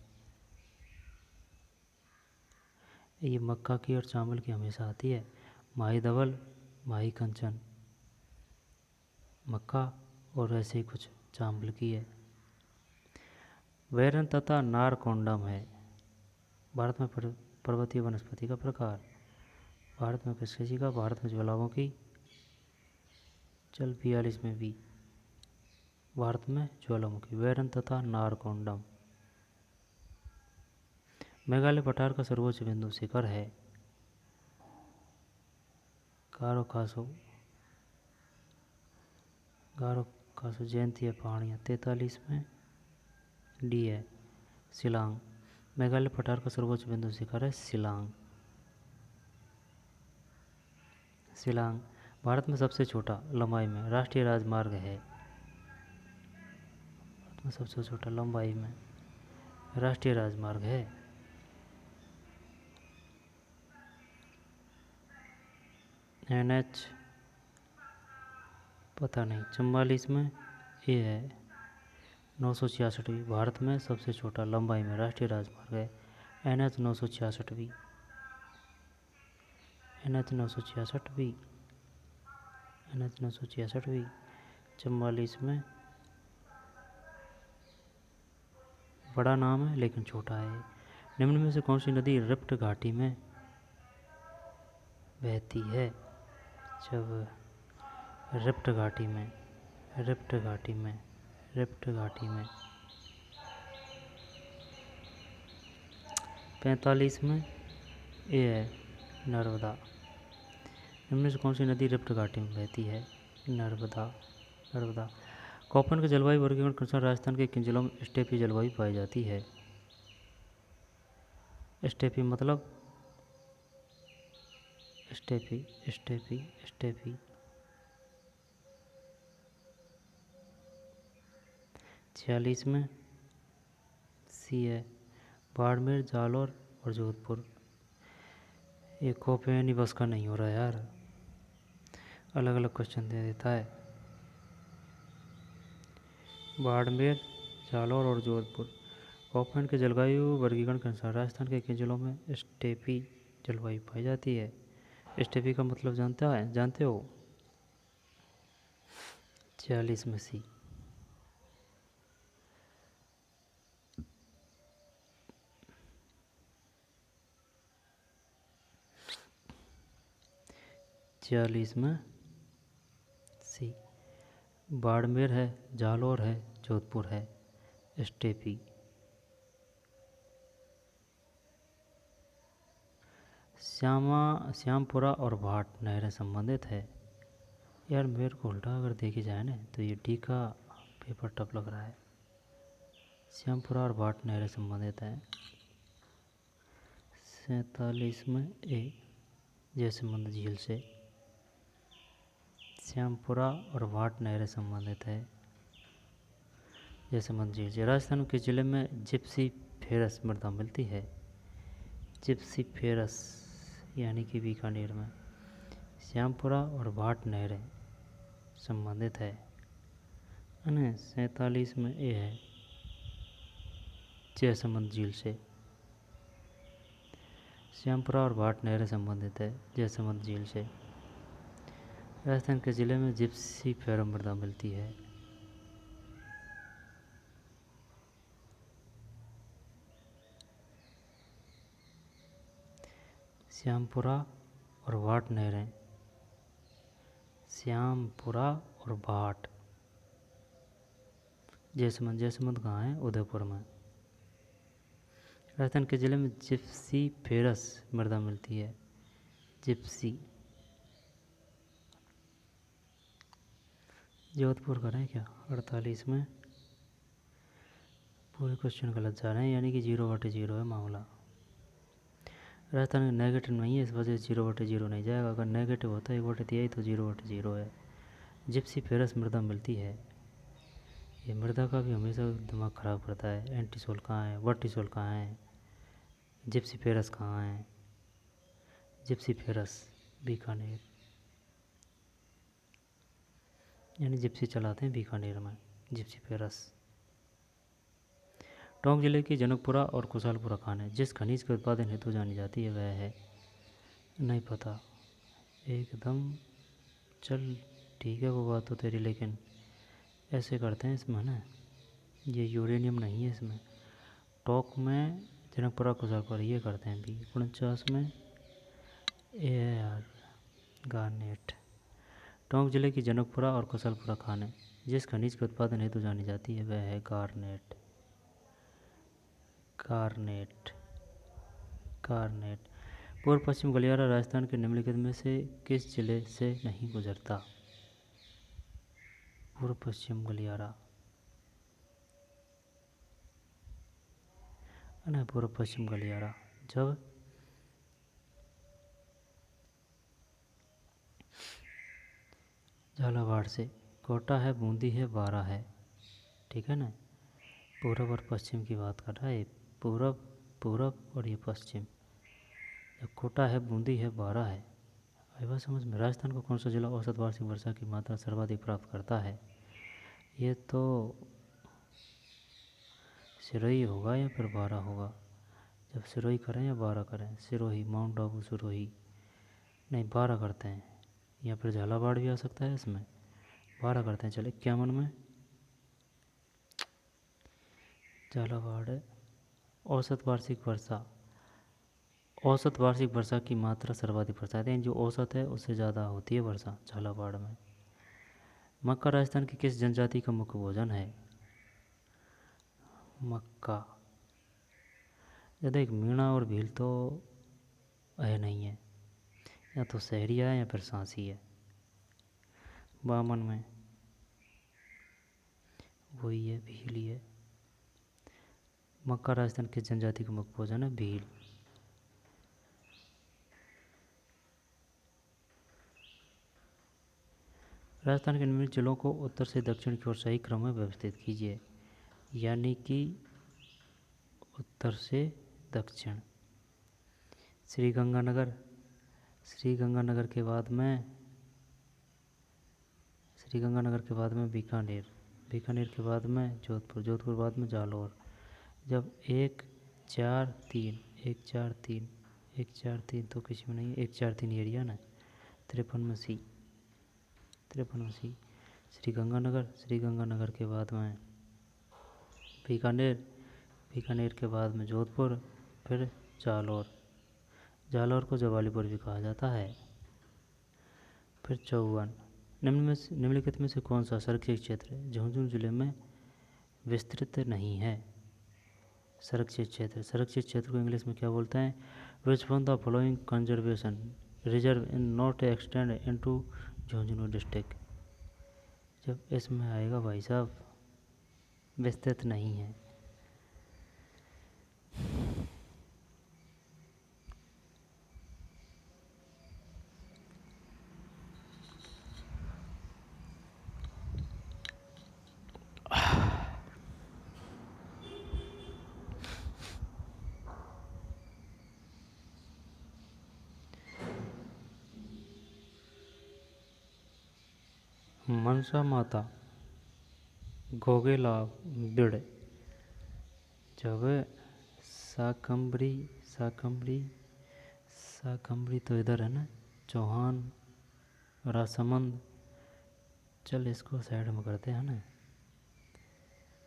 ये मक्का की और चावल की हमेशा आती है। माही धवल, माही कंचन मक्का, और ऐसे ही कुछ चावल की है। वैरन तथा नारकोंडम है भारत में पर्वतीय वनस्पति का प्रकार। भारत में किस कृषि का? भारत में ज्वालामुखी। चल 42 में भी भारत में ज्वालामुखी। वैरन तथा नारकोंडम। मेघालय पठार का सर्वोच्च बिंदु शिखर है गारो खासो, गारो खासो जयंती है पहाड़ियाँ। 43 में डी है शिलांग। मेघालय पठार का सर्वोच्च बिंदु शिखर है शिलांग, शिलांग। भारत में सबसे छोटा लंबाई में राष्ट्रीय राजमार्ग है। भारत में सबसे छोटा लंबाई में राष्ट्रीय राजमार्ग है NH, पता नहीं। 44 में ये है 966वीं। भारत में सबसे छोटा लंबाई में राष्ट्रीय राजमार्ग है NH 966वीं, NH 966वीं, NH 966वीं। 44 में बड़ा नाम है लेकिन छोटा है। निम्न में से कौन सी नदी रिफ्ट घाटी में बहती है? जब रिफ्ट घाटी में, रिफ्ट घाटी में, रिफ्ट घाटी में। 45 में ये है नर्मदा। निम्न से कौन सी नदी रिफ्ट घाटी में बहती है? नर्मदा, नर्मदा। कोपन के जलवायु वर्गीकरण के अनुसार राजस्थान के किन जिलों में स्टेपी जलवायु पाई जाती है? स्टेपी मतलब स्टेपी, स्टेपी, स्टेपी। 46 में सी है बाड़मेर, जालौर और जोधपुर। ये कॉपी बस का नहीं हो रहा यार, अलग अलग क्वेश्चन दे देता है। बाड़मेर, जालौर और जोधपुर। कोपन के जलवायु वर्गीकरण के अनुसार राजस्थान के किन जिलों में स्टेपी जलवायु पाई जाती है? स्टेपी का मतलब जानते हो? 46 में सी। 46 में सी। बाड़मेर है, जालौर है, जोधपुर है स्टेपी। श्यामपुरा और भाट नहरें संबंधित है। यार मेरे को उल्टा अगर देखी जाए ना तो ये डी का पेपर टफ लग रहा है। श्यामपुरा और भाट नहरें संबंधित हैं। 47 में ए जयसमंद झील से। श्यामपुरा और भाट नहरें संबंधित है जयसमंद झील से। राजस्थान के जिले में जिप्सी फेरस मृदा मिलती है? जिप्सी फेरस यानी कि बीकानेर में। श्यामपुरा और भाट नहरें संबंधित है। है 47 में ए है जयसमंद झील से। श्यामपुरा और भाट नहरें संबंधित है जयसमंद झील से। राजस्थान के ज़िले में जिप्सी फेरम मृदा मिलती है। श्यामपुरा और भाट नहरें, श्यामपुरा और भाट। जयसमंद, जयसमंद कहाँ है? उदयपुर में। राजस्थान के ज़िले में जिप्सी फेरस मृदा मिलती है। जिप्सी। जोधपुर करें क्या 48 में? पूरे क्वेश्चन गलत जा रहे हैं, यानी कि 0/0 है मामला। राजस्थान में नेगेटिव नहीं है, इस वजह से 0/0 नहीं जाएगा। अगर नेगेटिव होता है 1/3 तो 0/0 है। जिप्सी फेरस मृदा मिलती है। ये मृदा का भी हमेशा दिमाग ख़राब करता है। एंटीसोल कहाँ है, वर्टिसोल कहाँ है, जिप्सी फेरस कहाँ है? जिप्सी फेरस बीकानेर, यानी जिप्सी चलाते हैं बीकानेर में। Gypsy ferrous. टोंक जिले की जनकपुरा और कुशालपुरा खान है जिस खनिज के उत्पादन हेतु जानी जाती है वह है? नहीं पता एकदम। चल ठीक है, वो बात तो तेरी, लेकिन ऐसे करते हैं इसमें ना, ये यूरेनियम नहीं है इसमें। टॉक में जनकपुरा कुशालपुरा ये करते हैं। भी 49 में ए है यार गार्नेट। टोंक जिले की जनकपुरा और कुशलपुरा खान है जिस खनिज के उत्पादन हेतु जानी जाती है वह है गार्नेट। Garnet, garnet. पूर्व पश्चिम गलियारा राजस्थान के निम्नलिखित में से किस जिले से नहीं गुजरता? पूर्व पश्चिम गलियारा, ना पूर्व पश्चिम गलियारा जब झालावाड़ से। कोटा है, बूंदी है, बारा है, ठीक है ना। पूरब और पश्चिम की बात कर रहा है। पूरब, पूरब और ये पश्चिम। जब कोटा है, बूंदी है, बारा है। आई बात समझ में? राजस्थान का कौन सा जिला औसत वार्षिक वर्षा की मात्रा सर्वाधिक प्राप्त करता है? ये तो सिरोही होगा या फिर बारा होगा। जब सिरोही करें या बारा करें? सिरोही, माउंट आबू सिरोही। नहीं, बारा करते हैं, या फिर झालावाड़ भी आ सकता है इसमें। बारा करते हैं, चले 51 में झालावाड़ है। औसत वार्षिक वर्षा, औसत वार्षिक वर्षा की मात्रा सर्वाधिक वर्षा है, जो औसत है उससे ज़्यादा होती है वर्षा झालावाड़ में। मक्का राजस्थान की किस जनजाति का मुख्य भोजन है? मक्का। ज़्यादा एक मीणा और भील तो है नहीं है, या तो सहरिया है या फिर सांसी है। 52 में वही है, भील ही है। मक्का राजस्थान किस जनजाति का मुख्य भोजन है? भील। राजस्थान के निम्नलिखित जिलों को उत्तर से दक्षिण की ओर सही क्रम में व्यवस्थित कीजिए, यानी कि उत्तर से दक्षिण। श्री गंगानगर, श्री गंगानगर के बाद में, श्री गंगानगर के बाद में बीकानेर, बीकानेर के बाद में जोधपुर, जोधपुर बाद में जालौर। जब 1 4 3 1 4 3 1 4 3 तो किसी में नहीं, 1 4 3 एरिया ना। 53 में सी, 53 में सी। श्री गंगानगर, श्री गंगानगर के बाद में बीकानेर, बीकानेर के बाद में जोधपुर, फिर जालौर। जालौर को जवालीपुर भी कहा जाता है। फिर 54। निम्नलिखित में से कौन सा संरक्षित क्षेत्र झुंझुनू जिले में विस्तृत नहीं है? संरक्षित क्षेत्र, संरक्षित क्षेत्र को इंग्लिश में क्या बोलते हैं? Which one the following conservation reserve in not extend into Jhunjhunu district. जब इसमें आएगा भाई साहब विस्तृत नहीं है। मनसा माता, घोघेलाभ बिड़। जब शाकंभरी शाकंभरी शाकंभरी तो इधर है ना, चौहान राजसमंद। चल इसको साइड में करते हैं ना,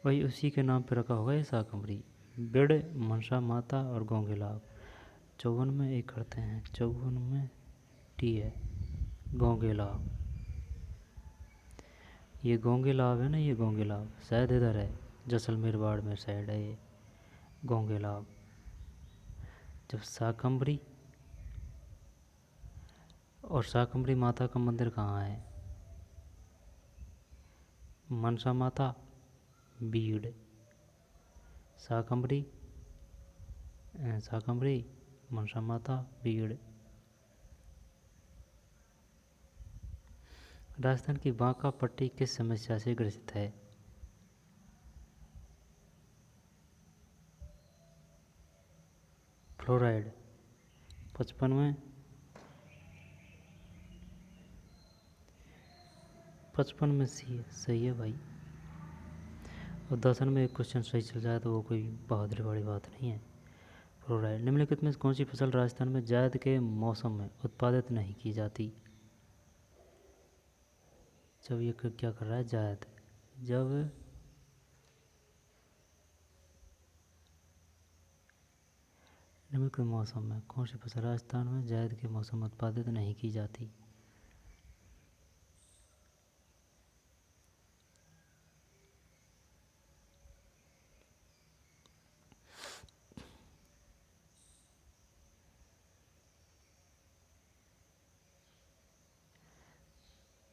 वही उसी के नाम पे रखा होगा ये शाकंभरी। बिड़, मनसा माता और घोंघेलाभ 54 में एक करते हैं, 54 में टी है घोंघेलाभ। ये घोंघेलाभ है ना, ये घोंघेलाभ शायद इधर है, जैसलमेर बाड़मेर साइड है ये घोंघेलाभ। जब शाकंभरी, और शाकंभरी माता का मंदिर कहाँ है? मनसा माता बीड़। शाकंभरी शाकंभरी मनसा माता बीड़। राजस्थान की बांका पट्टी किस समस्या से ग्रसित है? फ्लोराइड 55 में 55 में सही है भाई। और 10 में एक क्वेश्चन सही चल जाए तो वो कोई बहादुरी वाली बात नहीं है। फ्लोराइड। निम्नलिखित में कौन सी फसल राजस्थान में जायद के मौसम में उत्पादित नहीं की जाती? जब ये क्या कर रहा है जायद, जब निम्नलिखित मौसम में कौन सी फसल राजस्थान में जायद के मौसम में उत्पादित नहीं की जाती?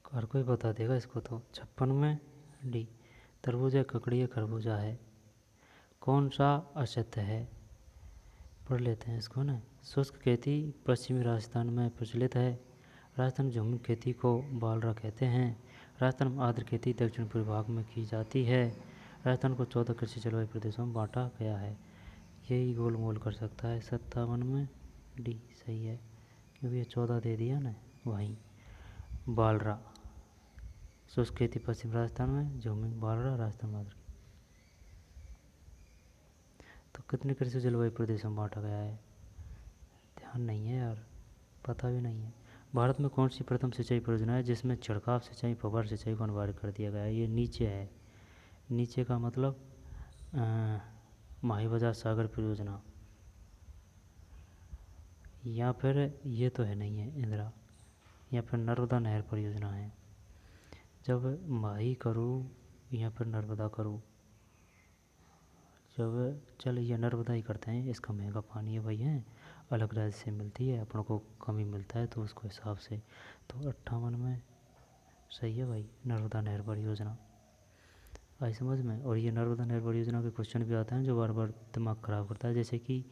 हर कोई बता देगा इसको तो। 56 में डी तरबूजा, ककड़ी या खरबूजा है। कौन सा असत्य है? पढ़ लेते हैं इसको ना। शुष्क खेती पश्चिमी राजस्थान में प्रचलित है। राजस्थान में झूमी खेती को बालरा कहते हैं। राजस्थान में आर्द्र खेती दक्षिण पूर्व भाग में की जाती है। राजस्थान को 14 कृषि जलवायु प्रदेशों में बांटा गया है। यही गोल मोल कर सकता है। 57 में डी सही है, क्योंकि ये 14 दे दिया ना वहीं। बालरा शुष्क खेती पश्चिम राजस्थान में, झूमी बालरा राजस्थान में। तो कितने कृषि जलवायु प्रदेशों में बांटा गया है? ध्यान नहीं है यार, पता भी नहीं है। भारत में कौन सी प्रथम सिंचाई परियोजना है जिसमें छिड़काव सिंचाई फव्वारा सिंचाई को अनिवार्य कर दिया गया है? ये नीचे है, नीचे का मतलब माही बजाज सागर परियोजना, या फिर ये तो है नहीं है इंदिरा, या फिर नर्मदा नहर परियोजना है। जब माही करूँ या फिर नर्मदा करूँ, जब चल ये नर्मदा ही करते हैं, इसका महंगा पानी है भाई, है अलग राज्य से मिलती है, अपनों को कमी मिलता है तो उसको हिसाब से। तो 58 में सही है भाई, नर्मदा नहर परियोजना। आई समझ में। और ये नर्मदा नहर परियोजना के क्वेश्चन भी आते हैं जो बार बार दिमाग ख़राब करता है, जैसे कि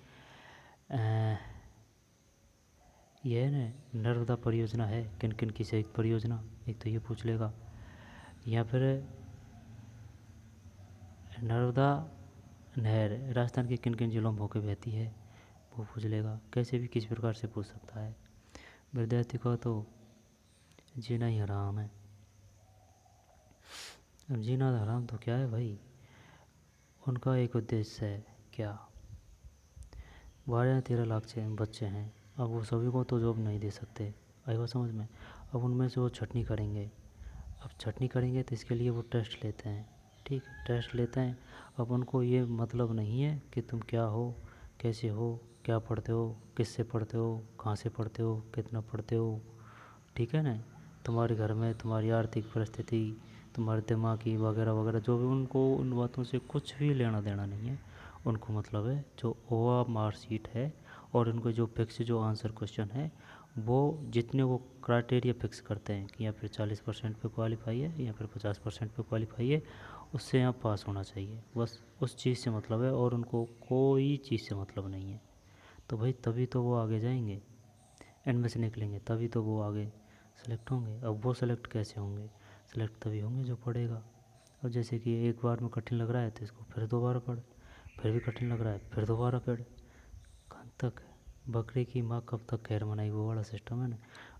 यह है ना नर्मदा परियोजना है किन किन की संयुक्त परियोजना, एक तो ये पूछ लेगा। या फिर नर्मदा नहर राजस्थान के किन किन जिलों में होकर बहती है, वो पूछ लेगा। कैसे भी किसी प्रकार से पूछ सकता है। विद्यार्थी को तो जीना ही हराम है। अब जीना हराम तो क्या है भाई, उनका एक उद्देश्य है क्या, 12-13 लाख बच्चे हैं, अब वो सभी को तो जॉब नहीं दे सकते, आई बात समझ में। अब उनमें से वो छटनी करेंगे, अब छटनी करेंगे तो इसके लिए वो टेस्ट लेते हैं, ठीक टेस्ट लेते हैं। अब उनको ये मतलब नहीं है कि तुम क्या हो, कैसे हो, क्या पढ़ते हो, किससे पढ़ते हो, कहाँ से पढ़ते हो, कितना पढ़ते हो, ठीक है ना, तुम्हारे घर में तुम्हारी आर्थिक परिस्थिति, तुम्हारे दिमागी वगैरह वगैरह जो भी, उनको उन बातों से कुछ भी लेना देना नहीं है। उनको मतलब है जो ओआ मार्कशीट है और उनको जो फिक्स जो आंसर क्वेश्चन है, वो जितने वो क्राइटेरिया फिक्स करते हैं कि या फिर 40% पे क्वालिफाई है या फिर 50% पे क्वालिफाई है, उससे यहाँ पास होना चाहिए, बस उस चीज़ से मतलब है, और उनको कोई चीज़ से मतलब नहीं है। तो भाई तभी तो वो आगे जाएंगे, इनमें से निकलेंगे, तभी तो वो आगे सेलेक्ट होंगे। अब वो सेलेक्ट कैसे होंगे, सेलेक्ट तभी होंगे जो पढ़ेगा। अब जैसे कि एक बार में कठिन लग रहा है तो इसको फिर दोबारा पढ़, फिर भी कठिन लग रहा है फिर दोबारा पढ़, कहाँ तक बकरी की माँ कब तक खैर मनाई, वो वाला सिस्टम है ना।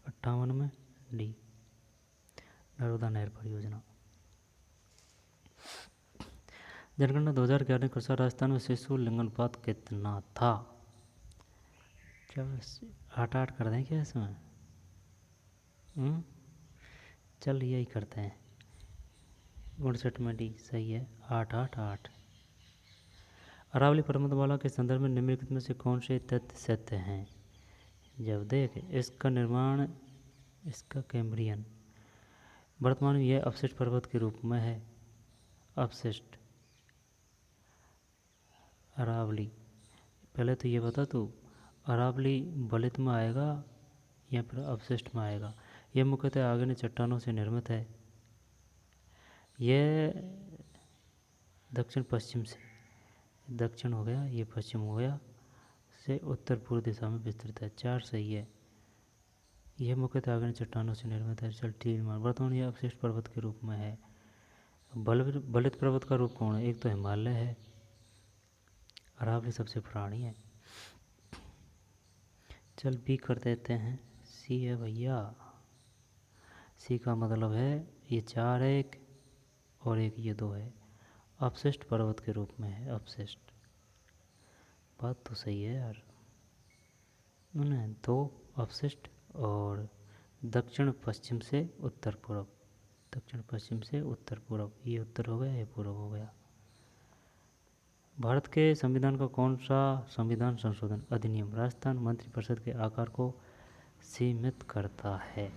58 में डी नर्मदा नहर परियोजना। जनगणना 2011 के अनुसार राजस्थान में शिशु लिंगानुपात कितना था? चल 8-8 कर दें क्या इसमें? चल यही करते हैं। 59 में डी सही है। 8-8-8। अरावली पर्वतमाला के संदर्भ में निम्नलिखित में से कौन से तथ्य सत्य हैं? जब देख इसका निर्माण इसका कैम्ब्रियन, वर्तमान में यह अपशिष्ट पर्वत के रूप में है। अपशिष्ट अरावली, पहले तो ये बता तू अरावली बलित में आएगा या फिर अपशिष्ट में आएगा? यह मुख्यतः आग्नेय चट्टानों से निर्मित है। यह दक्षिण पश्चिम से, दक्षिण हो गया, ये पश्चिम हो गया, से उत्तर पूर्व दिशा में विस्तृत है। 4 सही है। यह मुख्यतः आग्नेय चट्टानों से निर्मित है। चल ठीक मान। वर्तमान यह अपशिष्ट पर्वत के रूप में है। बलित पर्वत का रूप कौन है? एक तो हिमालय है, अरावली सबसे पुरानी है। चल बी कर देते हैं। सी है भैया। सी का मतलब है ये 4 है एक और एक ये 2 है। अपशिष्ट पर्वत के रूप में है। अपशिष्ट बात तो सही है यार। उन्हें 2 अपशिष्ट और दक्षिण पश्चिम से उत्तर पूर्व, दक्षिण पश्चिम से उत्तर पूर्व, ये उत्तर हो गया, ये पूर्व हो गया। भारत के संविधान का कौन सा संविधान संशोधन अधिनियम राजस्थान मंत्रिपरिषद के आकार को सीमित करता है?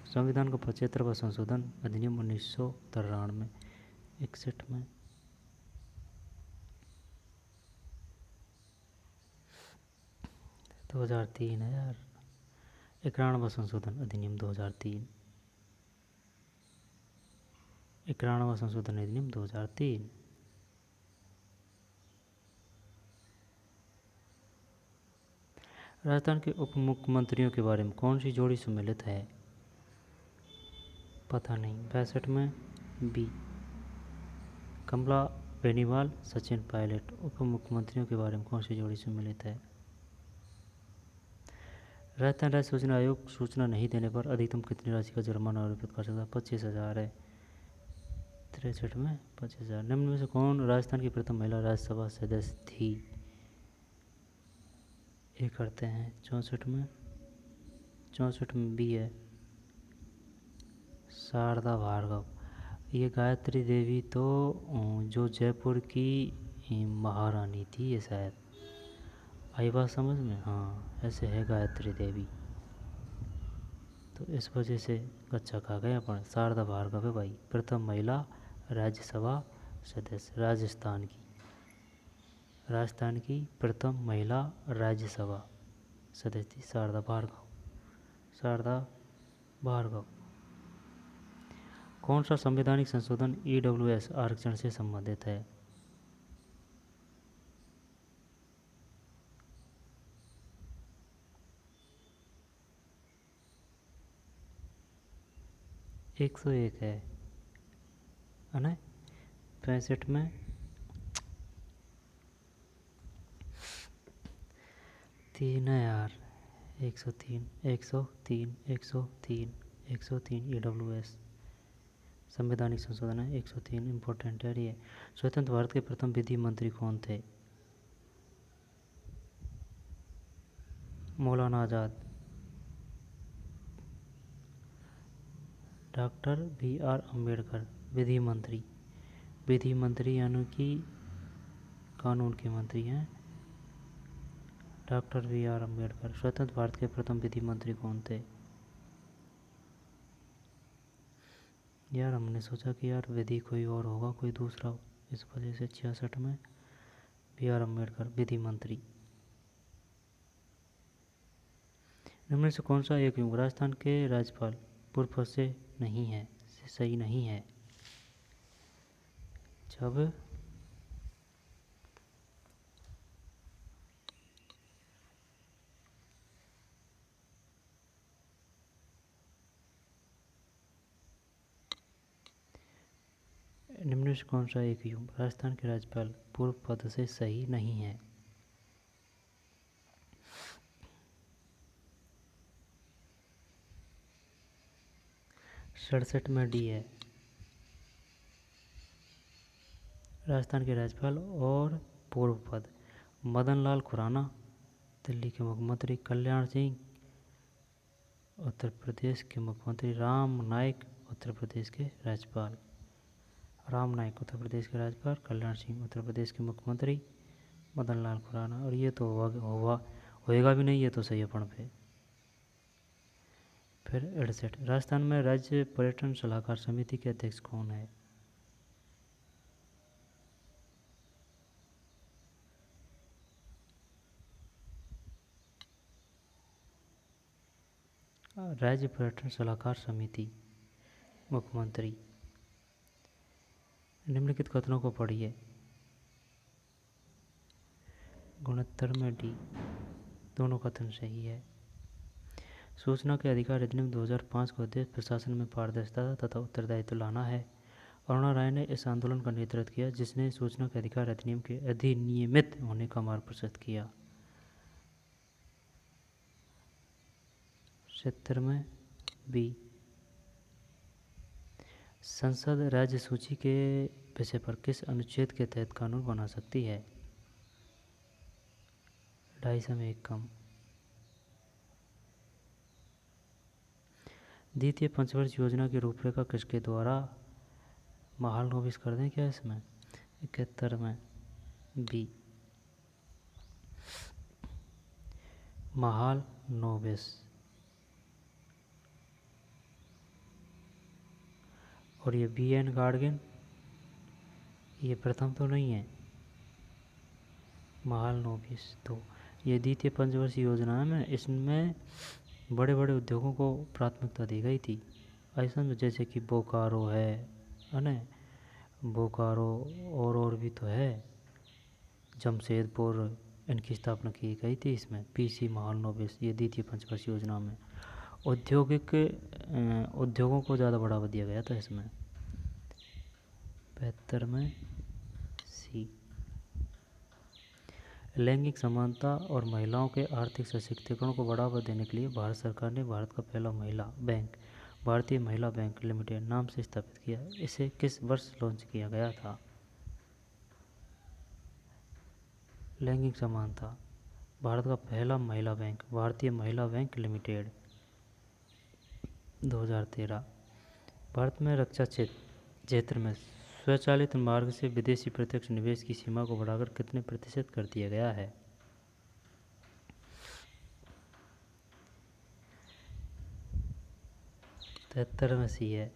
संविधान का 75वां संशोधन अधिनियम 1993 61 में। दो 2003 है यार। 91वां संशोधन अधिनियम 2003। 91वां संशोधन अधिनियम 2003। राजस्थान के उप मुख्यमंत्रियों के बारे में कौन सी जोड़ी सम्मिलित है? पता नहीं। 62 में बी कमला बेनीवाल, सचिन पायलट। उप मुख्यमंत्रियों के बारे में कौन सी जोड़ी सम्मिलित है? राजस्थान राज्य सूचना आयोग सूचना नहीं देने पर अधिकतम कितनी राशि का जुर्माना आरोपित कर सकता है? 25,000 है। 63 में 25,000। निम्न में से कौन राजस्थान की प्रथम महिला राज्यसभा सदस्य थी? ये करते हैं 64 में। 64 में बी है शारदा भार्गव। ये गायत्री देवी तो जो जयपुर की महारानी थी ये शायद। आई बात समझ में? हाँ ऐसे है गायत्री देवी, तो इस वजह से गच्चा खा गए अपन। शारदा भार्गव है भाई, प्रथम महिला राज्यसभा सदस्य राजस्थान की। राजस्थान की प्रथम महिला राज्यसभा सदस्य थी शारदा भार्गव। शारदा भार्गव। कौन सा संवैधानिक संशोधन EWS आरक्षण से संबंधित है? एक 101 है ना। 65 में 3 है यार। 103 103 103 103 EWS संवैधानिक संशोधन है। 103 इम्पोर्टेंट है ये। स्वतंत्र भारत के प्रथम विधि मंत्री कौन थे? मौलाना आज़ाद। डॉक्टर BR अम्बेडकर विधि मंत्री। विधि मंत्री यानी कि कानून के मंत्री हैं डॉक्टर BR अम्बेडकर। स्वतंत्र भारत के प्रथम विधि मंत्री कौन थे? यार हमने सोचा कि यार विधि कोई और होगा, कोई दूसरा, इस वजह से 66 में BR अम्बेडकर विधि मंत्री। इनमें से कौन सा एक युग राजस्थान के राज्यपाल पूर्व से नहीं है, सही नहीं है? जब निम्न से कौन सा एक युग राजस्थान के राज्यपाल पूर्व पद से सही नहीं है? 67 में डी है। राजस्थान के राज्यपाल और पूर्व पद मदन लाल खुराना, दिल्ली के मुख्यमंत्री कल्याण सिंह, उत्तर प्रदेश के मुख्यमंत्री राम नाईक, उत्तर प्रदेश के राज्यपाल राम नाईक, उत्तर प्रदेश के राज्यपाल कल्याण सिंह, उत्तर प्रदेश के मुख्यमंत्री मदन लाल खुराना। और ये तो होएगा भी नहीं, ये तो सही अपन पे। फिर 68, राजस्थान में राज्य पर्यटन सलाहकार समिति के अध्यक्ष कौन है? राज्य पर्यटन सलाहकार समिति मुख्यमंत्री। निम्नलिखित कथनों को पढ़िए। गुणोत्तर में डी, दोनों कथन सही है। सूचना के अधिकार अधिनियम 2005 का उद्देश्य प्रशासन में पारदर्शिता तथा उत्तरदायित्व लाना है। अरुणा राय ने इस आंदोलन का नेतृत्व किया जिसने सूचना के अधिकार अधिनियम के अधिनियमित होने का मार्ग प्रशस्त किया। 70 में बी, संसद राज्य सूची के विषय पर किस अनुच्छेद के तहत कानून बना सकती है? 250 में एक कम। द्वितीय पंचवर्ष योजना की रूपरेखा किसके द्वारा महाल नोबिस कर दें क्या इसमें? 71 में बी, महाल नोबिस। और ये बी एन गार्डगिन, ये प्रथम तो नहीं है, महाल नोबिस तो ये द्वितीय पंचवर्षीय योजना है में इसमें बड़े बड़े उद्योगों को प्राथमिकता दी गई थी। ऐसा जैसे कि बोकारो है ना, बोकारो और भी तो है, जमशेदपुर, इनकी स्थापना की गई थी इसमें। पीसी महाल नोबिस ये द्वितीय पंचवर्षीय योजना में उद्योगों को ज़्यादा बढ़ावा दिया गया था इसमें। 72 में सी, लैंगिक समानता और महिलाओं के आर्थिक सशक्तिकरण को बढ़ावा देने के लिए भारत सरकार ने भारत का पहला महिला बैंक भारतीय महिला बैंक लिमिटेड नाम से स्थापित किया। इसे किस वर्ष लॉन्च किया गया था? लैंगिक समानता, भारत का पहला महिला बैंक भारतीय महिला बैंक लिमिटेड 2013। भारत में रक्षा क्षेत्र में स्वचालित मार्ग से विदेशी प्रत्यक्ष निवेश की सीमा को बढ़ाकर कितने प्रतिशत कर दिया गया है? 73 में सी है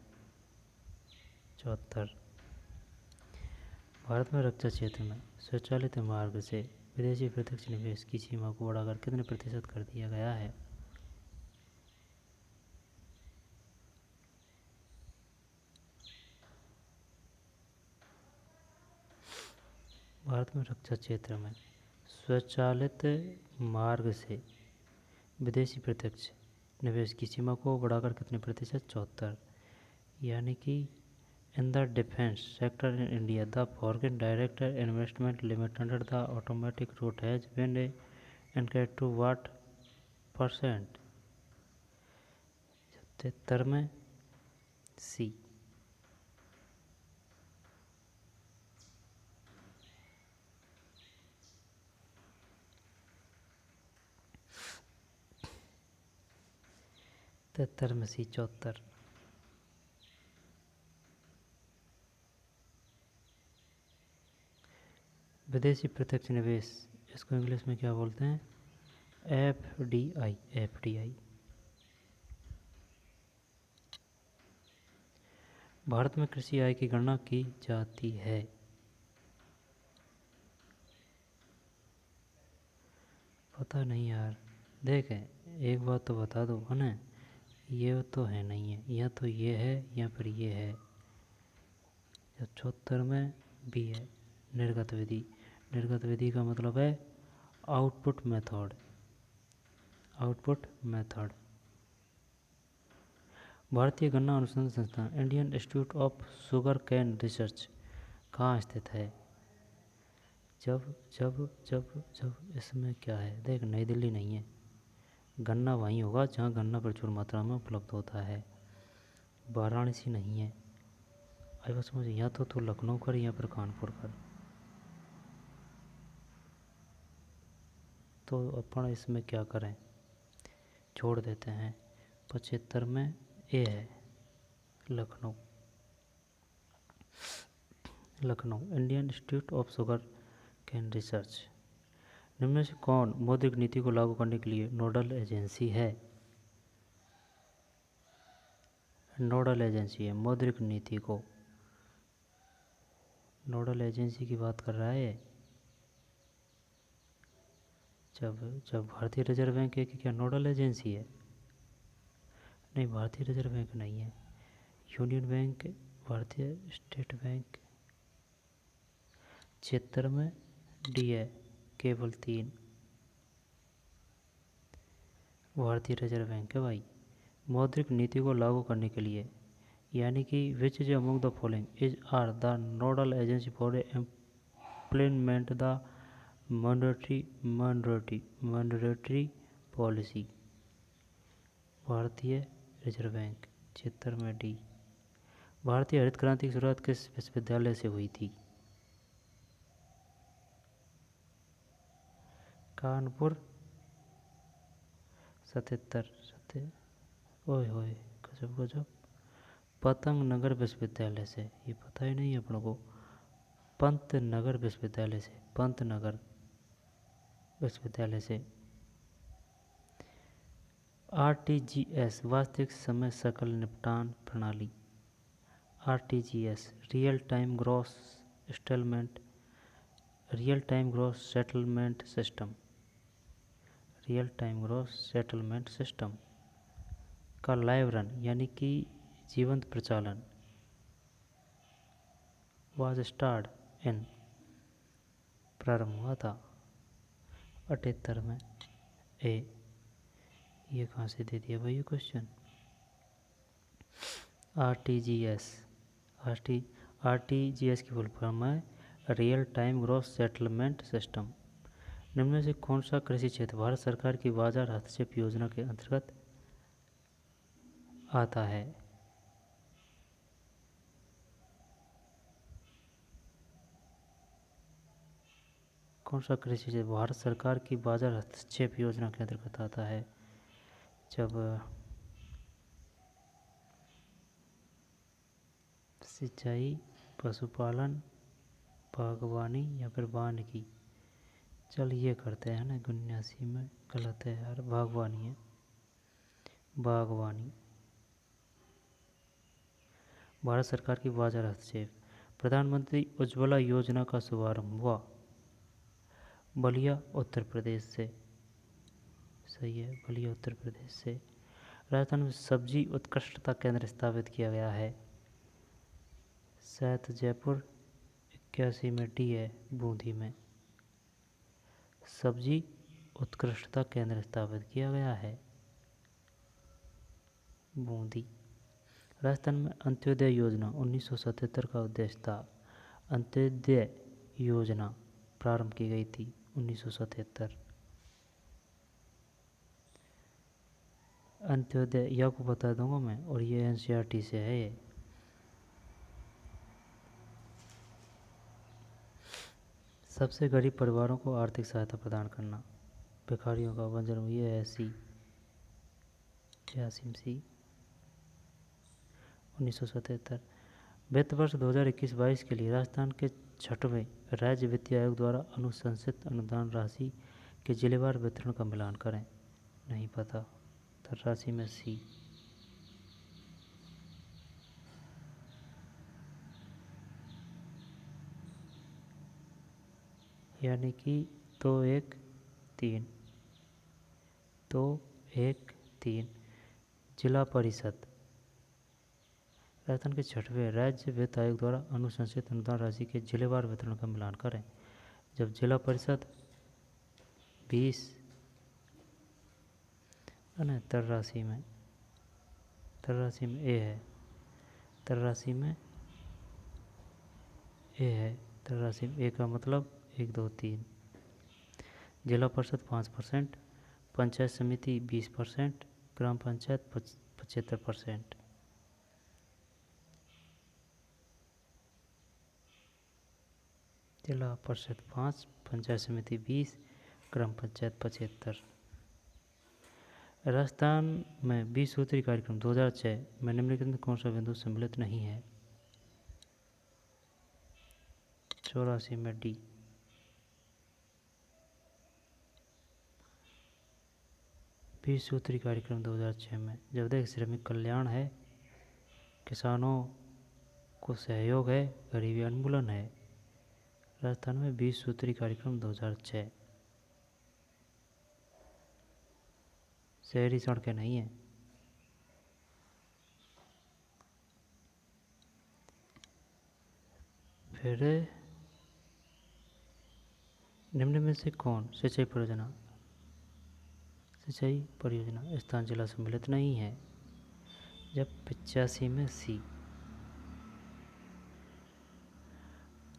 74। भारत में रक्षा क्षेत्र में स्वचालित मार्ग से विदेशी प्रत्यक्ष निवेश की सीमा को बढ़ाकर कितने प्रतिशत कर दिया गया है? भारत में रक्षा क्षेत्र में स्वचालित मार्ग से विदेशी प्रत्यक्ष निवेश की सीमा को बढ़ाकर कितने प्रतिशत? 74। यानी कि in the defence sector in India the foreign direct investment limit under the automatic route has been increased to what percent? 73 में सी। तिहत्तर में सी 74। विदेशी प्रत्यक्ष निवेश, इसको इंग्लिश में क्या बोलते हैं? एफडीआई। एफडीआई। भारत में कृषि आय की गणना की जाती है। पता नहीं यार, देखें एक बात तो बता दो है ना, ये तो है नहीं है, या तो ये है या फिर ये है। 74 में बी है, निर्गत विधि। निर्गत विधि का मतलब है आउटपुट मेथड। Output method. भारतीय गन्ना अनुसंधान संस्थान Indian institute of sugar cane research कहाँ स्थित है? जब जब जब जब इसमें क्या है, देख नई दिल्ली नहीं है, गन्ना वहीं होगा जहाँ गन्ना प्रचुर मात्रा में उपलब्ध होता है। वाराणसी नहीं है, आई बात समझ। यहाँ तो लखनऊ कर, यहाँ पर कानपुर कर, तो अपन इसमें क्या करें, छोड़ देते हैं। 75 में ए है Lucknow. Lucknow Indian institute of sugar cane research. निम्न में से कौन मौद्रिक नीति को लागू करने के लिए नोडल एजेंसी है? नोडल एजेंसी है मौद्रिक नीति को, नोडल एजेंसी की बात कर रहा है। जब भारतीय रिजर्व बैंक है कि क्या नोडल एजेंसी है? नहीं, भारतीय रिजर्व बैंक नहीं है, यूनियन बैंक, भारतीय स्टेट बैंक। 76 में डी है, केवल 3 भारतीय रिजर्व बैंक है भाई। मौद्रिक नीति को लागू करने के लिए, यानी कि which is among the following is are the nodal agency for implement the monetary policy. भारतीय रिजर्व बैंक। 76 में डी। भारतीय हरित क्रांति की शुरुआत किस विश्वविद्यालय से हुई थी? कानपुर। 77 ओए होए गजब गजब। पतंग नगर विश्वविद्यालय से, ये पता ही नहीं अपनों को। पंत नगर विश्वविद्यालय से, पंत नगर विश्वविद्यालय से। आरटीजीएस वास्तविक समय सकल निपटान प्रणाली। RTGS real time gross settlement, real time gross settlement system, real time gross settlement system का लाइव रन यानी कि जीवंत प्रचालन वाज स्टार्ट इन, प्रारंभ हुआ था। 78 में ए। ये कहाँ से दे दिया भाई ये क्वेश्चन? आरटीजीएस, आरटीजीएस की फुल फॉर्म है real time gross settlement system. निम्न में से कौन सा कृषि क्षेत्र भारत सरकार की बाजार हस्तक्षेप योजना के अंतर्गत आता है? कौन सा कृषि क्षेत्र भारत सरकार की बाजार हस्तक्षेप योजना के अंतर्गत आता है? जब सिंचाई, पशुपालन, बागवानी या फिर वानिकी। चल ये करते हैं ना, 79 में गलत है यार, बागवानी है, बागवानी। भारत सरकार की बाजार हस्तक्षेप। प्रधानमंत्री उज्ज्वला योजना का शुभारंभ हुआ बलिया उत्तर प्रदेश से, सही है, बलिया उत्तर प्रदेश से। राजस्थान में सब्जी उत्कृष्टता केंद्र स्थापित किया गया है सैत जयपुर। 81 में डी है, बूंदी में। सब्जी उत्कृष्टता केंद्र स्थापित किया गया है बूंदी। राजस्थान में अंत्योदय योजना 1977 का उद्देश्य था। अंत्योदय योजना प्रारंभ की गई थी 1977। अंत्योदय यह को बता दूंगा मैं, और ये एनसीईआरटी से है ये। सबसे गरीब परिवारों को आर्थिक सहायता प्रदान करना, भिखारियों का वंजन, ये है सी, जासिम सी, 1977। वित्त वर्ष 2021-22 के लिए राजस्थान के 6वें राज्य वित्तीय आयोग द्वारा अनुशंसित अनुदान राशि के जिलेवार वितरण का मिलान करें। नहीं पता, तो राशि में सी। यानी कि 213 213 जिला परिषद राजस्थान के 6वें राज्य वित्त आयोग द्वारा अनुशंसित अनुदान राशि के जिलेवार वितरण का मिलान करें। जब जिला परिषद 20 है, तर्रासी में ए है, तर्रासी में ए है, तर्रासी में ए का मतलब 1 2 3। जिला परिषद 5%, पंचायत समिति 20%, ग्राम पंचायत 75%। जिला परिषद 5, पंचायत समिति 20, ग्राम पंचायत 75। राजस्थान में 20 सूत्री कार्यक्रम 2006 में निम्नलिखित में कौन सा बिंदु सम्मिलित नहीं है? 84 में डी। बीस सूत्री कार्यक्रम 2006 में जब देख श्रमिक कल्याण है, किसानों को सहयोग है, गरीबी उन्मूलन है। राजस्थान में 20 सूत्री कार्यक्रम 2006। शहरी सड़कें नहीं है। फिर निम्न में से कौन सिंचाई परियोजना स्थान जिला सम्मिलित नहीं है? जब 85 में सी।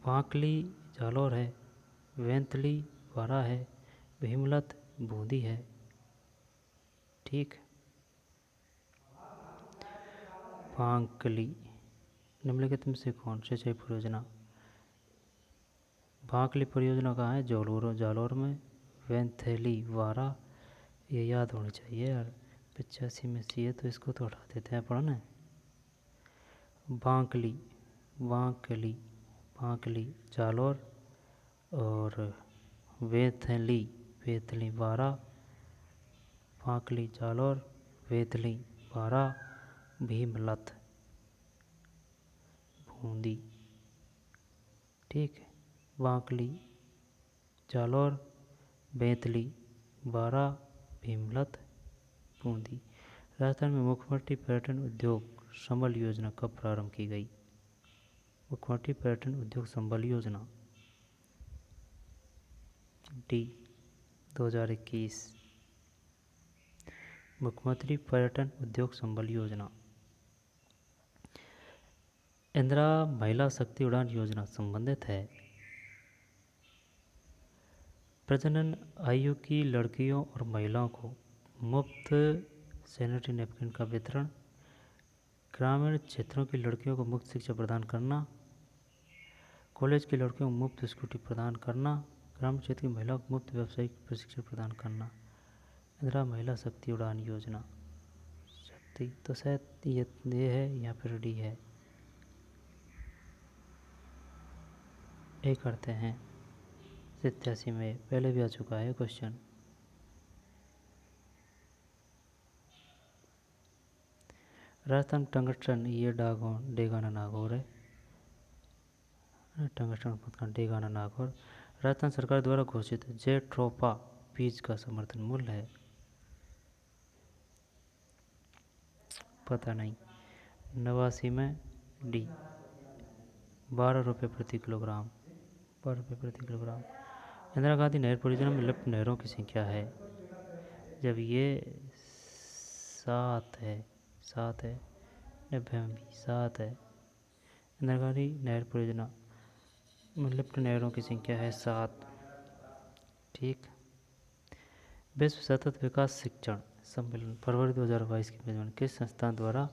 वांकली जालौर है, वेंतली वारा है, भीमलत बूंदी है। ठीक। वांकली निम्नलिखित में से कौन सिंचाई परियोजना? वांकली परियोजना कहाँ है? जालौर में। वेंथली वारा ये याद होनी चाहिए यार। 85 में सी है तो इसको तो हटा देते हैं पढ़ना। वांकली जालौर और वेथली वारा। वांकली जालौर, वेथली वारा, भीमलत बूंदी। ठीक है। वांकली जालौर, वेथली वारा, भीमलत बूंदी। राजस्थान में मुख्यमंत्री पर्यटन उद्योग संबल योजना कब प्रारंभ की गई? मुख्यमंत्री पर्यटन उद्योग संबल योजना डी 2021। मुख्यमंत्री पर्यटन उद्योग संबल योजना। इंदिरा महिला शक्ति उड़ान योजना संबंधित है। प्रजनन आयु की लड़कियों और महिलाओं को मुफ्त सैनिटरी नैपकिन का वितरण, ग्रामीण क्षेत्रों की लड़कियों को मुफ्त शिक्षा प्रदान करना, कॉलेज की लड़कियों को मुफ्त स्कूटी प्रदान करना, ग्रामीण क्षेत्र की महिलाओं को मुफ्त व्यावसायिक प्रशिक्षण प्रदान करना। इंदिरा महिला शक्ति उड़ान योजना शक्ति तो शायद ये है या फिर डी है। ये करते हैं। 87 में पहले भी आ चुका है क्वेश्चन। राजस्थान टंगस्टन ये डेगाना नागौर है। टंगस्टन डेगाना नागौर। राजस्थान सरकार द्वारा घोषित जेट्रोफा बीज का समर्थन मूल्य है? पता नहीं। 89 में डी 12 रुपये प्रति किलोग्राम। 12 रुपये प्रति किलोग्राम। इंदिरा गांधी नहर परियोजना में लिफ्ट नहरों की संख्या है? जब ये 7 है 90 में भी 7 है। इंदिरा गांधी नहर परियोजना में लिफ्ट नहरों की संख्या है 7। ठीक। विश्व सतत विकास शिक्षण सम्मेलन फरवरी 2022 की मेजबानी किस संस्थान द्वारा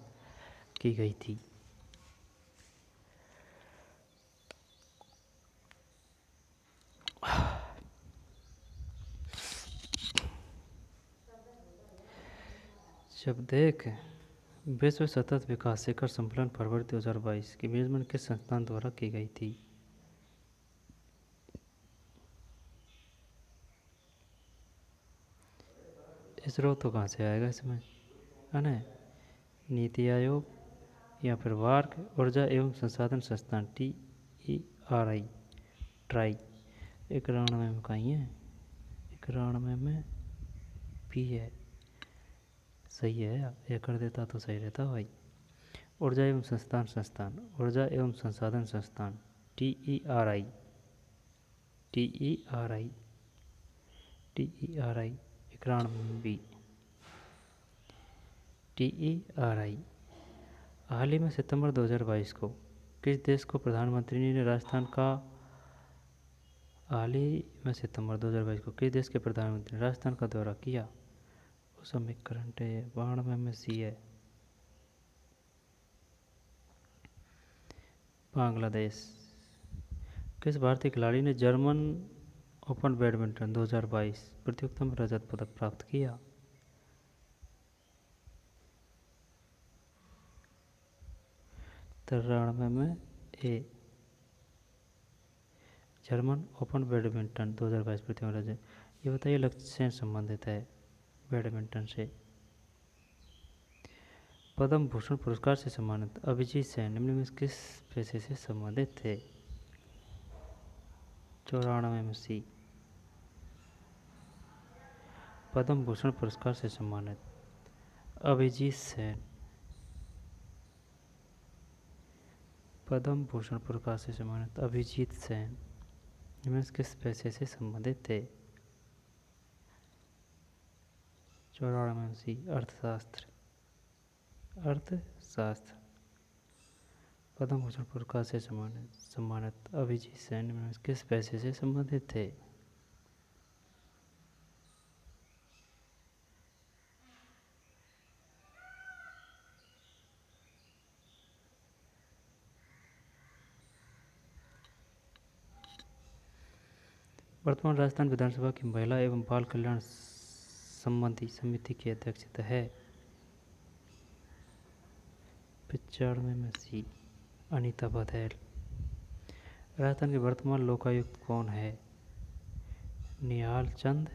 की गई थी? जब देख विश्व सतत विकास शिखर सम्मेलन फरवरी 2022 की मेजबानी किस संस्थान द्वारा की गई थी? इसरो तो कहाँ से आएगा इसमें, है ना? नीति आयोग या फिर वार्क ऊर्जा एवं संसाधन संस्थान TERI ट्राई। 91 में कहीं है? 91 में भी है। सही है, ये कर देता तो सही रहता भाई। ऊर्जा एवं ऊर्जा एवं संसाधन संस्थान TERI 91 बी। TERI हाल ही में सितंबर 2022 को किस देश को प्रधानमंत्री ने राजस्थान का हाल ही में सितंबर 2022 को किस देश के प्रधानमंत्री ने राजस्थान का दौरा किया? उस समय करंट है 92 में सी है। बांग्लादेश किस भारतीय खिलाड़ी ने जर्मन ओपन बैडमिंटन 2022 प्रतियोगिता में रजत पदक प्राप्त किया? 93 में ए। जर्मन ओपन बैडमिंटन 2022 प्रतियोगिता रजत। ये बताइए लक्ष्य से संबंधित है बैडमिंटन से। पद्म भूषण पुरस्कार से सम्मानित अभिजीत सेन निम्न में किस पेशे से संबंधित थे? 94 में सी। पद्म भूषण पुरस्कार से सम्मानित अभिजीत सेन पद्म भूषण पुरस्कार से सम्मानित अभिजीत सेन निम्न किस पेशे से संबंधित थे? 94 में सी। अर्थशास्त्र। पद्म भूषण पुरस्कार से सम्मानित अभिजीत सेन में किस पेशे से संबंधित थे? वर्तमान राजस्थान विधानसभा की महिला एवं बाल कल्याण संबंधी समिति की अध्यक्षता है? 95 में सी। अनीता बघेल। राजस्थान के वर्तमान लोकायुक्त कौन है? निहाल चंद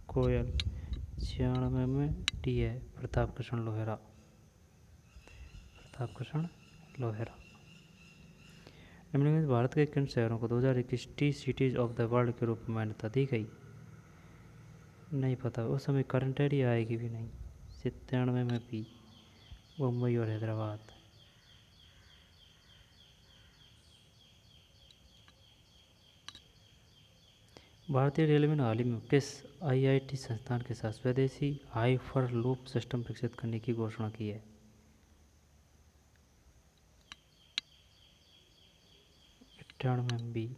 गोयल। 96 में डी है प्रताप कृष्ण लोहेरा। निम्नलिखित भारत के किन शहरों को 2021 T cities of the world के रूप में मान्यता दी गई? नहीं पता, उस समय करंट एरिया आएगी भी नहीं। 97 में भी मुंबई और हैदराबाद। भारतीय रेलवे ने हाल ही में किस आईआईटी संस्थान के साथ स्वदेशी हाइपरलूप सिस्टम विकसित करने की घोषणा की है? 98 में B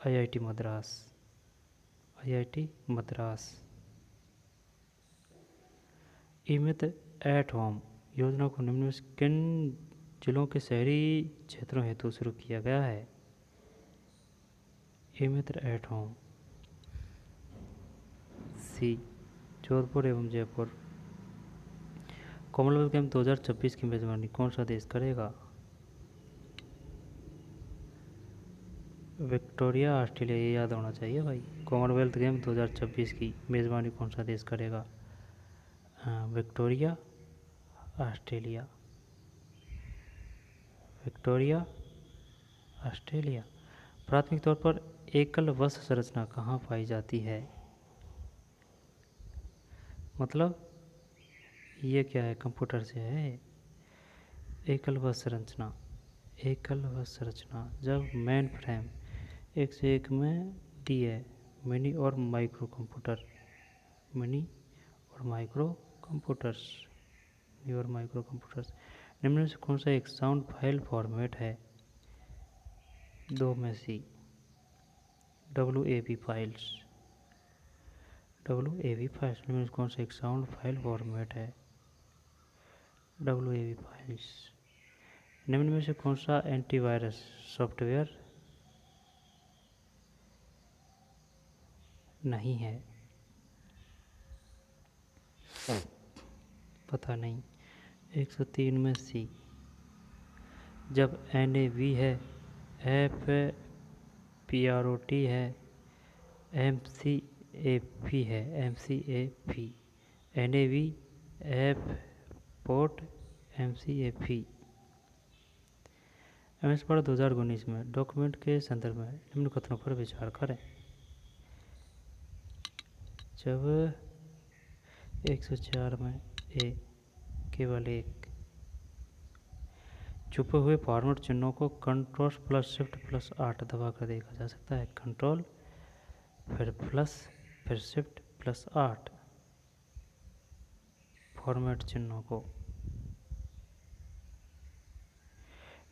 IIT Madras. EMitra at home योजना को निम्न में से किन जिलों के शहरी क्षेत्रों हेतु शुरू किया गया है? ई-मित्र एट होम सी। जोधपुर एवं जयपुर। कॉमनवेल्थ गेम 2026 की मेजबानी कौन सा देश करेगा? Victoria Australia. ये याद होना चाहिए भाई। कॉमनवेल्थ गेम 2026 की मेजबानी कौन सा देश करेगा? Victoria Australia. प्राथमिक तौर पर एकल वस्तु संरचना कहाँ पाई जाती है? मतलब ये क्या है, कंप्यूटर से है? एकल वस्तु संरचना जब मेन फ्रेम एक से एक में डी है मिनी और माइक्रो कंप्यूटर्स। निम्न में से कौन सा एक साउंड फाइल फॉर्मेट है? 2 में सी। WAV files. निम्न में से कौन सा एक साउंड फाइल फॉर्मेट है? WAV files. निम्न में से कौन सा एंटीवायरस सॉफ्टवेयर नहीं है? पता नहीं। 103 में सी। जब NAV है, FPROT है, MCAP है, NAV, FPORT, MCAP। MS word 2019 में डॉक्यूमेंट के संदर्भ में निम्न कथनों पर विचार करें। जब 104 में ए केवल एक छुपे हुए फॉर्मेट चिन्हों को Ctrl+Shift+8 दबाकर देखा जा सकता है। कंट्रोल फिर प्लस फिर Shift+8 फॉर्मेट चिन्हों को।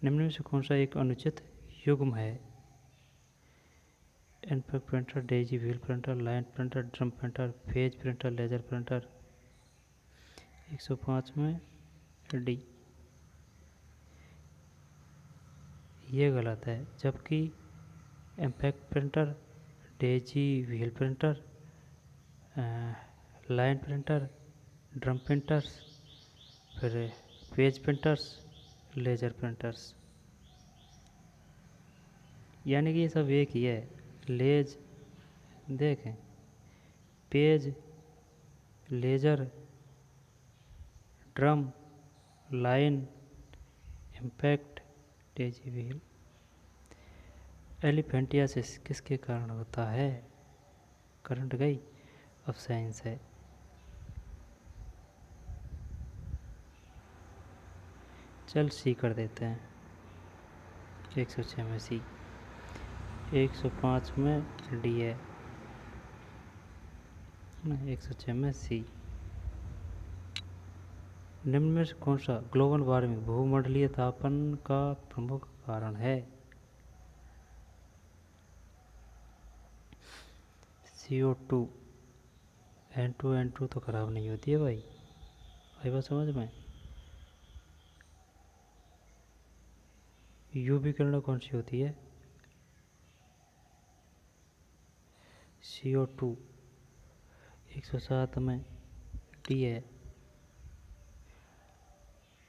निम्न में से कौन सा एक अनुचित युग्म है? Impact printer, daisy wheel printer, line printer, drum printer, page printer, laser printer. 105 में डी। ये गलत है, जबकि impact printer, daisy wheel printer, line printer, drum printers, फिर पेज प्रिंटर्स, लेज़र प्रिंटर्स। यानी कि ये सब एक ही है। लेज देखें, page, laser, drum, line, impact, daisy wheel. Elephantiasis किसके कारण होता है? करंट गई। अब साइंस है। चल सी कर देते हैं। 106 में सी, 105 में डी है ना, 106 में सी। निम्न में से कौन सा ग्लोबल वार्मिंग भूमंडलीय तापन का प्रमुख कारण है? CO2। N2 तो खराब नहीं होती है भाई, आई बात समझ में। यूवी किरणें कौन सी होती है? CO2। 107 में डी है।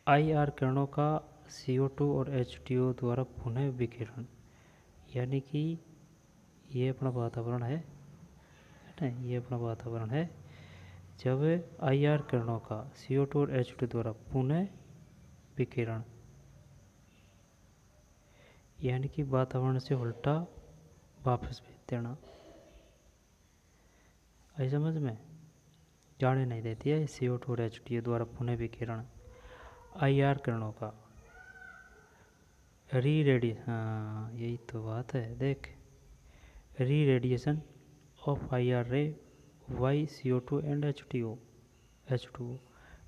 IR किरणों का CO2 और H2O द्वारा पुनः विकिरण, यानी कि ये अपना वातावरण है ना, ये अपना वातावरण है। जब IR किरणों का CO2 और H2O द्वारा पुनः विकिरण, यानी कि वातावरण से उल्टा वापस भेज देना, आई समझ में। जाने नहीं देती है CO2 और H2O द्वारा पुनः विकिरण। IR किरणों का हाँ यही तो बात है। देख, reradiation of IR ray by CO2 and H2O।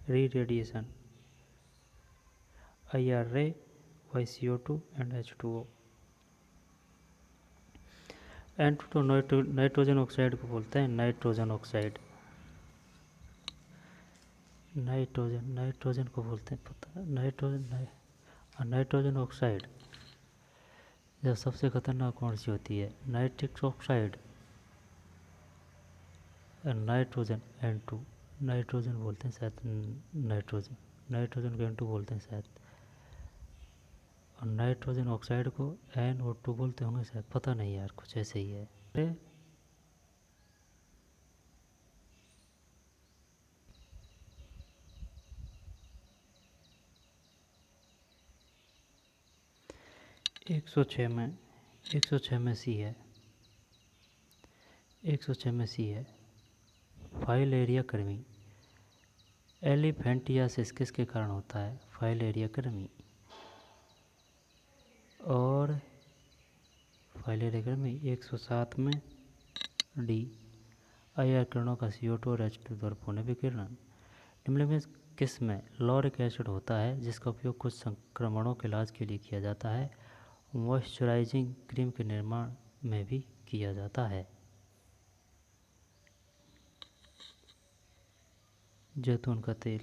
Reradiation IR ray by CO2 and H2O। N2 तो नाइट्रोजन ऑक्साइड को बोलते हैं, नाइट्रोजन ऑक्साइड। नाइट्रोजन को बोलते हैं, पता है नाइट्रोजन ऑक्साइड। जब सबसे खतरनाक कौन सी होती है? Nitric oxide, nitrogen N2। Nitrogen बोलते हैं शायद, नाइट्रोजन को N2 बोलते हैं शायद, और नाइट्रोजन ऑक्साइड को NO2 बोलते होंगे शायद, पता नहीं यार, कुछ ऐसे ही है। 106 में सी है। 106 में सी है। फाइलेरिया कृमि। एलिफेंटियासिस किसके कारण होता है? फाइलेरिया कृमि। और फाइलेरिया कृमि 107 में डी। IR किरणों का CO2 और H2 द्वारा पुनः विकिरण। निम्न में किस में लॉरिक एसिड होता है जिसका उपयोग कुछ संक्रमणों के इलाज के लिए किया जाता है? मॉइस्चराइजिंग क्रीम के निर्माण में भी किया जाता है। जैतून का तेल,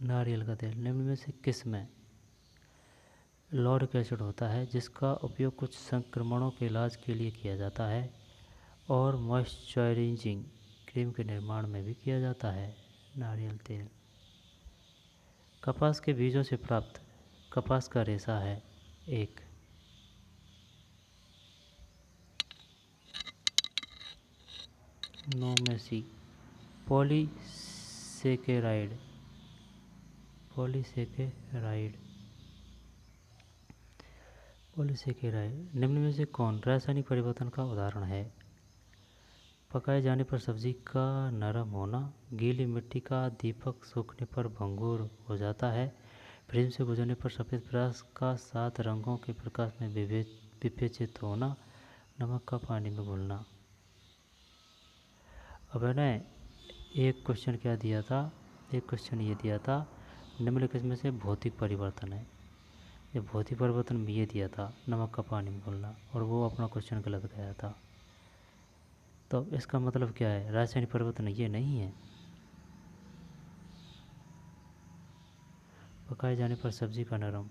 नारियल का तेल। निम्न में से किस में लॉरिक एसिड होता है जिसका उपयोग कुछ संक्रमणों के इलाज के लिए किया जाता है और मॉइस्चराइजिंग क्रीम के निर्माण में भी किया जाता है? नारियल तेल। कपास के बीजों से प्राप्त कपास का रेशा है एक। नौ में सी, पॉलीसेकेराइड। निम्न में से कौन रासायनिक परिवर्तन का उदाहरण है? पकाए जाने पर सब्जी का नरम होना, गीली मिट्टी का दीपक सूखने पर भंगुर हो जाता है, फ्रेम से गुजरने पर सफ़ेद प्रकाश का 7 रंगों के प्रकाश में विभेदित होना, नमक का पानी में घुलना। अब है ना, एक क्वेश्चन क्या दिया था? एक क्वेश्चन ये दिया था, निम्नलिखित में से भौतिक परिवर्तन है। ये भौतिक परिवर्तन में ये दिया था नमक का पानी में घुलना, और वो अपना क्वेश्चन गलत गया था। तो इसका मतलब क्या है? रासायनिक परिवर्तन ये नहीं है। पकाए जाने पर सब्जी का नरम,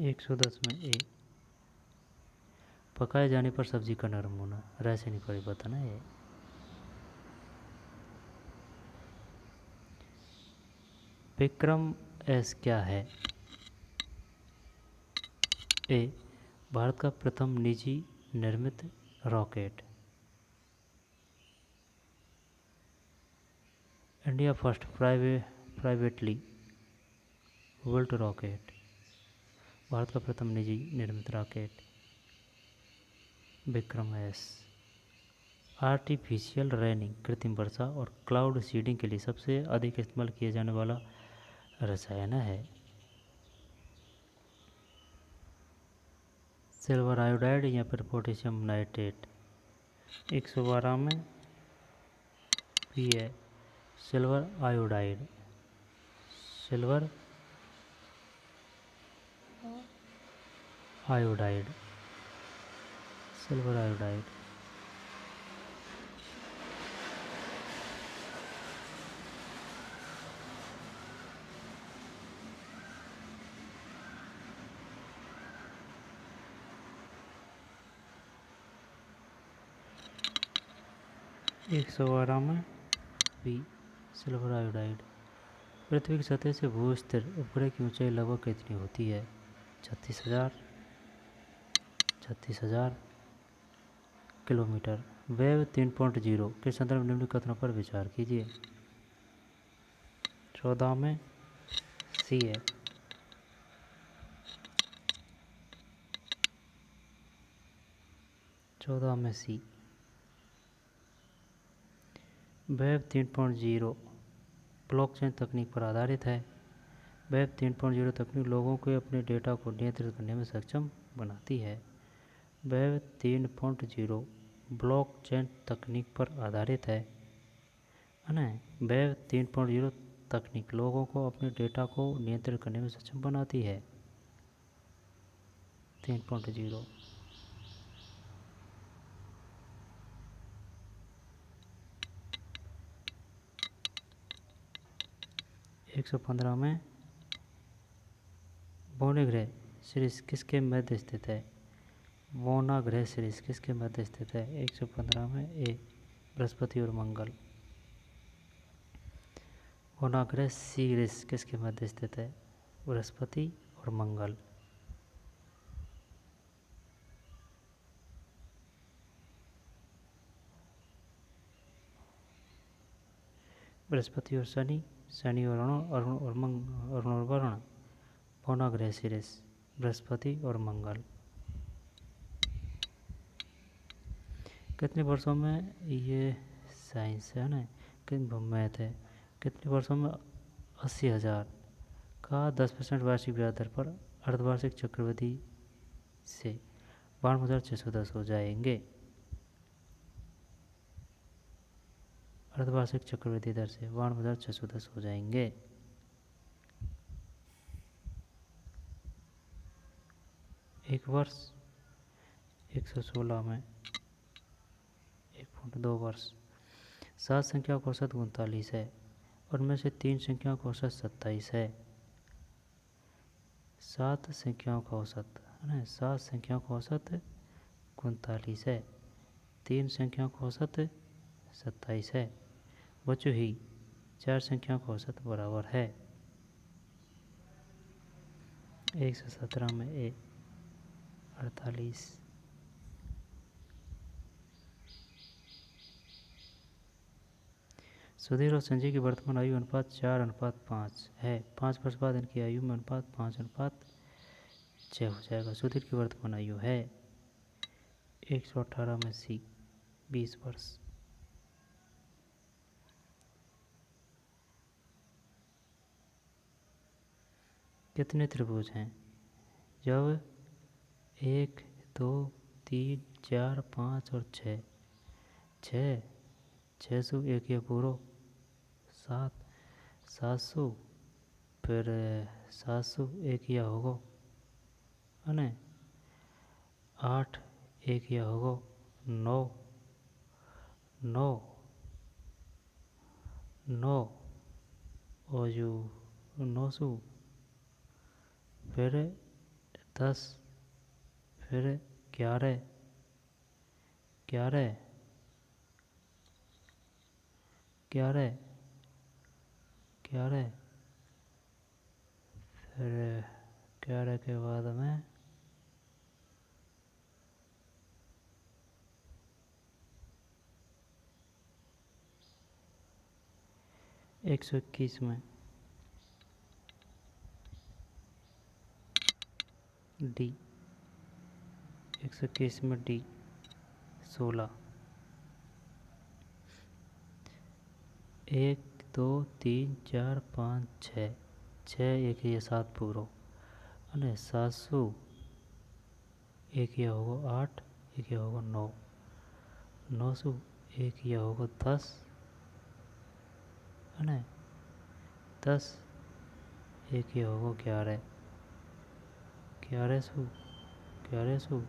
110 में ए, पकाए जाने पर सब्जी का नरम होना, रासायनिक परिवर्तन है ये। विक्रम एस क्या है? ए, भारत का प्रथम निजी निर्मित rocket. India first privately built rocket, Bharat का प्रथम निजी निर्मित rocket Vikram S. Artificial raining, कृत्रिम वर्षा और क्लाउड सीडिंग के लिए सबसे अधिक इस्तेमाल किया जाने वाला रसायन है। सिल्वर आयोडाइड या फिर पोटेशियम नाइट्रेट। 112 में पी है silver iodide. Silver iodide, silver iodide. एक 112 में बी सिल्वर आयोडाइड। पृथ्वी की सतह से भू स्थिर उपग्रह की ऊंचाई लगभग कितनी होती है? 36,000 किलोमीटर। वेव 3.0 के संदर्भ निम्न कथनों पर विचार कीजिए। 14 में सी है। वेब 3.0 ब्लॉकचेन तकनीक पर आधारित है। वेब 3.0 तकनीक लोगों को अपने डेटा को नियंत्रित करने में सक्षम बनाती है। वेब 3.0 ब्लॉकचेन तकनीक पर आधारित है ना। वेब 3.0 तकनीक लोगों को अपने डेटा को नियंत्रित करने में सक्षम बनाती है। 3.0। 115 में वोनाग्रह सीरीज किसके मध्य स्थित है? वोनाग्रह सीरीज किसके मध्य स्थित है? 115 में ए बृहस्पति और मंगल। वोनाग्रह सीरीज किसके मध्य स्थित है? बृहस्पति और मंगल। बृहस्पति और शनि, शनि और अरुण और वरुण। वोनाग्रह सीरीज बृहस्पति और मंगल। कितने वर्षों में ये साइंस है ना, कितने मैथ है, कितने वर्षों में 80,000 का 10% वार्षिक ब्याज दर पर अर्धवार्षिक चक्रवृद्धि से 52,610 हो जाएंगे। अर्धवार्षिक चक्रवृद्धि दर से 52,610 हो जाएंगे। एक वर्ष 116 में 1.2 वर्ष। 7 संख्याओं का औसत 39 है, उनमें से 3 संख्याओं का औसत 27 है। 7 संख्याओं का औसत है ना, 7 संख्याओं का औसत 39 है, 3 संख्याओं का औसत 27 है, बचो ही 4 संख्याओं का औसत बराबर है। 117 में ए 48। सुधीर और संजय की वर्तमान आयु अनुपात 4:5 है। 5 वर्ष बाद इनकी आयु में अनुपात 5:6 हो जाएगा। सुधीर की वर्तमान आयु है 118 में सी 20 वर्ष। कितने त्रिभुज हैं? जब 1 2 3 4 5 और 6 600 एक या पूरो 7 700 फिर 700 एक या होगो है ना। 8 एक या होगो 9 9 9 और जो 900 फिर 10, फिर 11, 11, 11, 11, फिर 11 के बाद में 121 में डी, 121 में डी 16, 1 2 3 4 5 6, 6 एक ये 7 पूरो અને 700 एक यह होगा 8, एक यह होगा 9, 900 एक यह होगा 10 અને 10 एक यह होगा 11, 1100 1100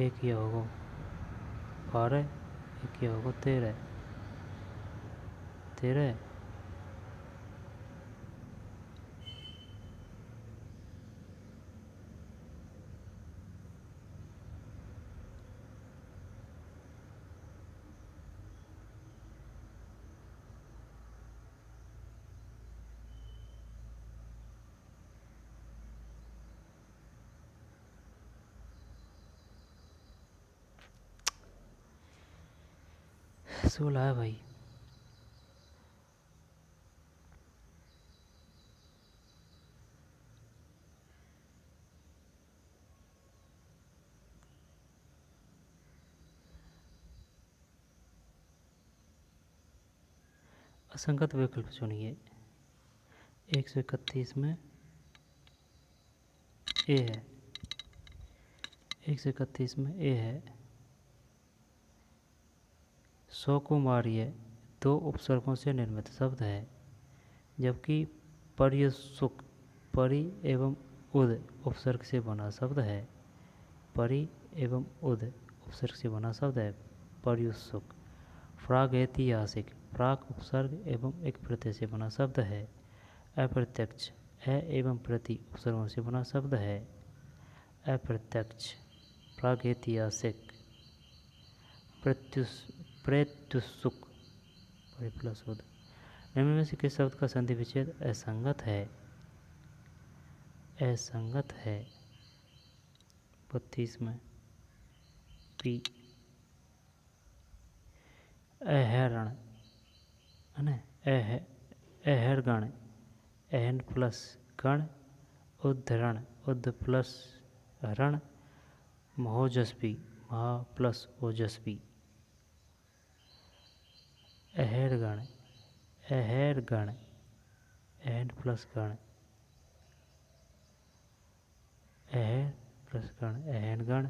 एक यह होगा 12, एक यह होगा 13, 13, 16 है भाई। असंगत विकल्प चुनिए। 131 में ए है, 131 में ए है। 100 कुमारी है, 2 उपसर्गों से निर्मित शब्द है, जबकि पर्युसुक परि एवं उद उपसर्ग से बना शब्द है। परि एवं उद उपसर्ग से बना शब्द है पर्युसुक। प्रागैतिहासिक प्राक उपसर्ग एवं एक प्रत्यय से बना शब्द है। अप्रत्यक्ष अ एवं प्रति उपसर्गों से बना शब्द है। अप्रत्यक्ष प्रागैतिहासिक प्रत्युसुक प्लस उद। निम्न में से किस शब्द का संधि विच्छेद असंगत है? असंगत है 32 में पी। अहरण है, अहरगण एहन प्लस गण, उद्धरण उद्ध प्लस रण, महोजस्वी महा प्लस ओजस्वी। अहरगण अहरगण एहन प्लस गण, अहर प्लस गण एहनगण,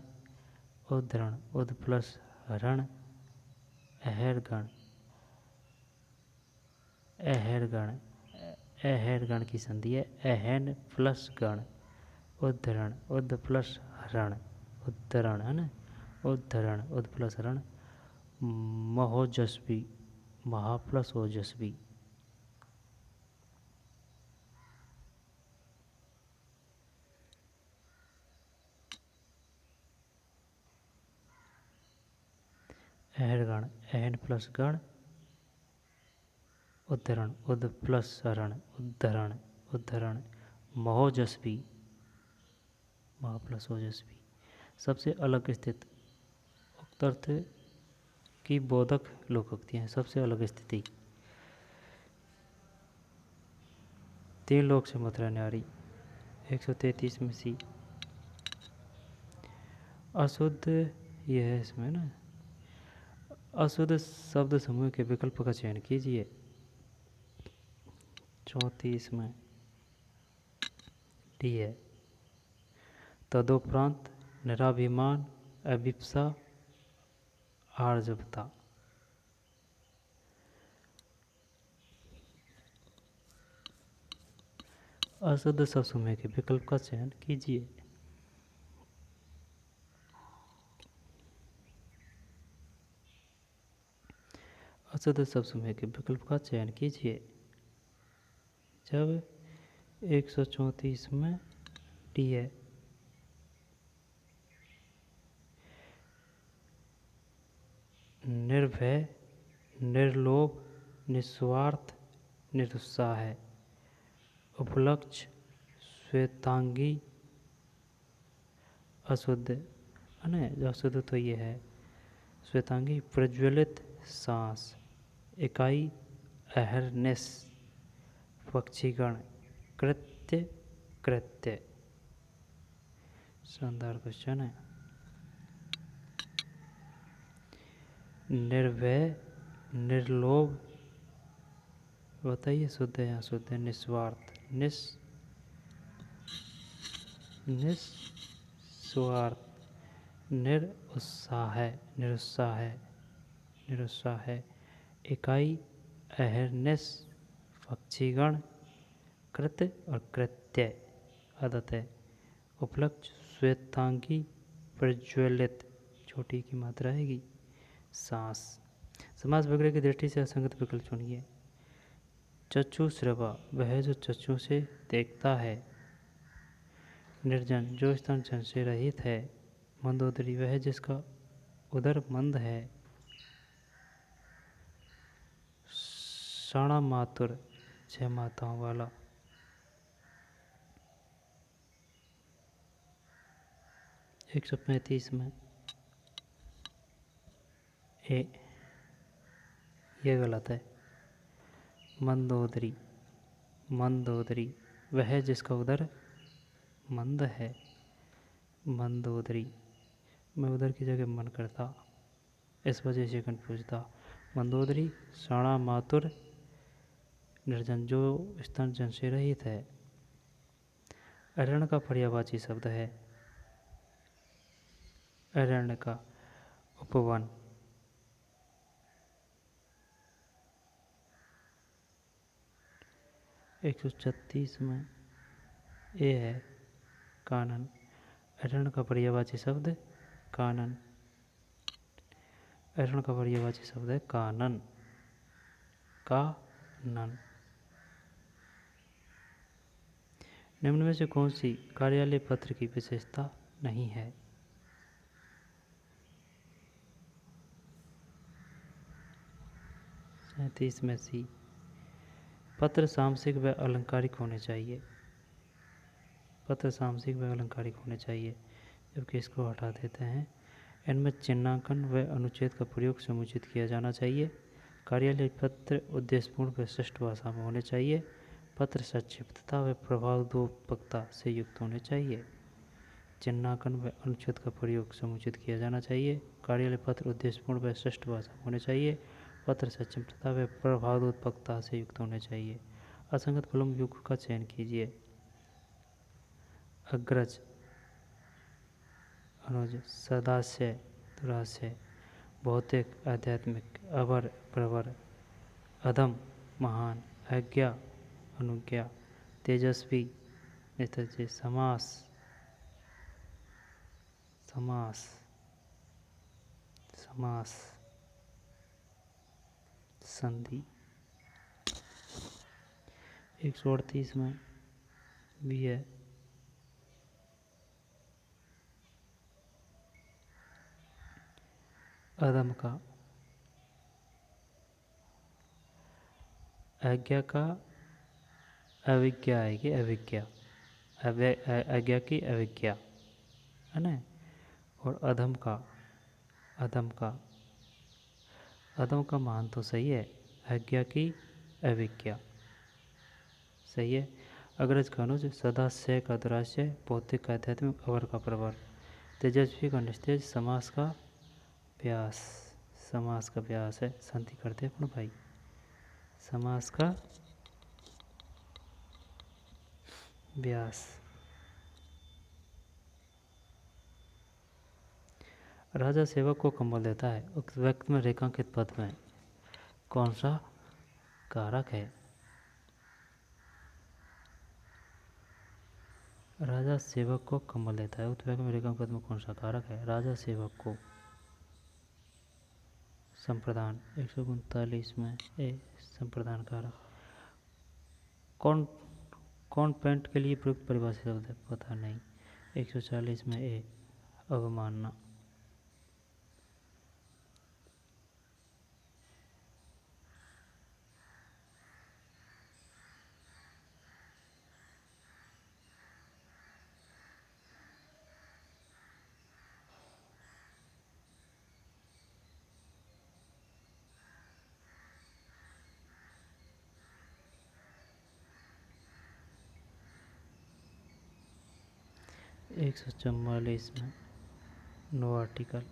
उद्धरण उद्ध प्लस रण, अहरगण अहरगण अहरगण की संधि है अहन प्लस गण, उद्धरण उद्ध प्लस रण, उद्धरण है ना, उद्धरण उद्ध प्लस रण, महोजस्वी महा प्लस ओजस्वी। अहरगण एहन प्लस गण, उद्धरण उद्ध प्लस रण, उद्धरण उद्धरण, महोजस्वी महा प्लस ओजस्वी। सबसे अलग स्थित उक्त अर्थ की बोधक लोकोक्तियाँ हैं। सबसे अलग स्थिति 3 लोक से मथुरा न्यारी 133 में सी। अशुद्ध यह है इसमें ना, अशुद्ध शब्द समूह के विकल्प का चयन कीजिए। 34 में डी है। तदुपरांत निराभिमान, अभिप्सा, आर्जवता। अशुद्ध शब्द समूह के विकल्प का चयन कीजिए। अशुद्ध शब्द समूह के विकल्प का चयन कीजिए। जब 134 में डी है। निर्भय, निर्लोभ, निस्वार्थ, निरुत्साह है। उपलक्ष्य, श्वेतांगी, अशुद्ध है ना, जो अशुद्ध तो ये है श्वेतांगी, प्रज्वलित, सांस, इकाई, अहरनेस, पक्षीगण, कृत्य, कृत्य। शानदार क्वेश्चन है। निर्भय, निर्लोभ, बताइए शुद्ध है या अशुद्ध है? निस्वार्थ, निस्वार्थ, निरुत्साह है, निरुत्साह है। इकाई, अहरनेस, पक्षीगण, कृत्य और कृत्य आदत है। उपलक्ष्य, श्वेतांगी, प्रज्वलित, छोटी की मात्रा आएगी, सांस। समास वगैरह की दृष्टि से असंगत विकल्प चुनिए। चक्षु श्रवा, वह जो चक्षु से देखता है। निर्जन, जो स्थान जन से रहित है। मंदोदरी, वह जिसका उदर मंद है। शाणा मातुर, 6 माताओं वाला। एक 135 में ए, ये गलत है। मंदोदरी, मंदोदरी, वह जिसका उदर मंद है। मंदोदरी, मैं उधर की जगह मन करता, इस वजह से कन्फ्यूज था। मंदोदरी, शाणा मातुर, निर्जन, जो स्थान जन से रहित है। अरण्य का पर्यायवाची शब्द है। अरण्य का उपवन। एक 136 में ए है कानन। अरण्य का पर्यायवाची शब्द कानन। अरण्य का पर्यायवाची शब्द है कानन, कानन। निम्न में से कौन सी कार्यालय पत्र की विशेषता नहीं है? सैंतीस में सी। पत्र सामसिक व अलंकारिक होने चाहिए। पत्र सामसिक व अलंकारिक होने चाहिए, जबकि इसको हटा देते हैं। इनमें चिन्हांकन व अनुच्छेद का प्रयोग समुचित किया जाना चाहिए। कार्यालय पत्र उद्देश्यपूर्ण व स्पष्ट भाषा में होने चाहिए। पत्र संक्षिप्तता व प्रभावोद्दीपकता से युक्त होने चाहिए। चिन्हांकन व अनुच्छेद का प्रयोग समुचित किया जाना चाहिए। कार्यालय पत्र उद्देश्यपूर्ण व स्पष्ट भाषा में होने चाहिए। पत्र संक्षिप्तता व प्रभावोद्दीपकता से युक्त होने चाहिए। असंगत पुल्लिंग युग का चयन कीजिए। अग्रज, अनुज, सदाशय, दुराशय, भौतिक, आध्यात्मिक, अवर, प्रवर, अधम, महान, अज्ञा, अनुज्ञा, तेजस्वी, नेताजी, समास, समास, समास, संधि। 138 में भी है। अधम का, आज्ञा का अविज्ञा आएगी, अविज्ञा, आज्ञा की अविज्ञा है ना। और अधम का, अधम का, अधम का मान तो सही है, आज्ञा की अविज्ञा सही है। अग्रज का अनुज, सदाशय का दुराशय, भौतिक का आध्यात्मिक, अवर का प्रवर, तेजस्वी का निस्तेज, समास का व्यास, समास का व्यास है। संधि करते अपन भाई, समास का व्यास। राजा सेवक को कंबल देता है। उक्त वाक्य में रेखांकित पद में कौन सा कारक है? राजा सेवक को कंबल देता है, उक्त वाक्य में रेखांकित पद में कौन सा कारक है? राजा सेवक को। संप्रदान 139 में ए, संप्रदान कारक। कौन पेंट के लिए प्रयुक्त परिभाषित शब्द है? पता नहीं। 140 में ए, अवमानना। एक 144 में no article.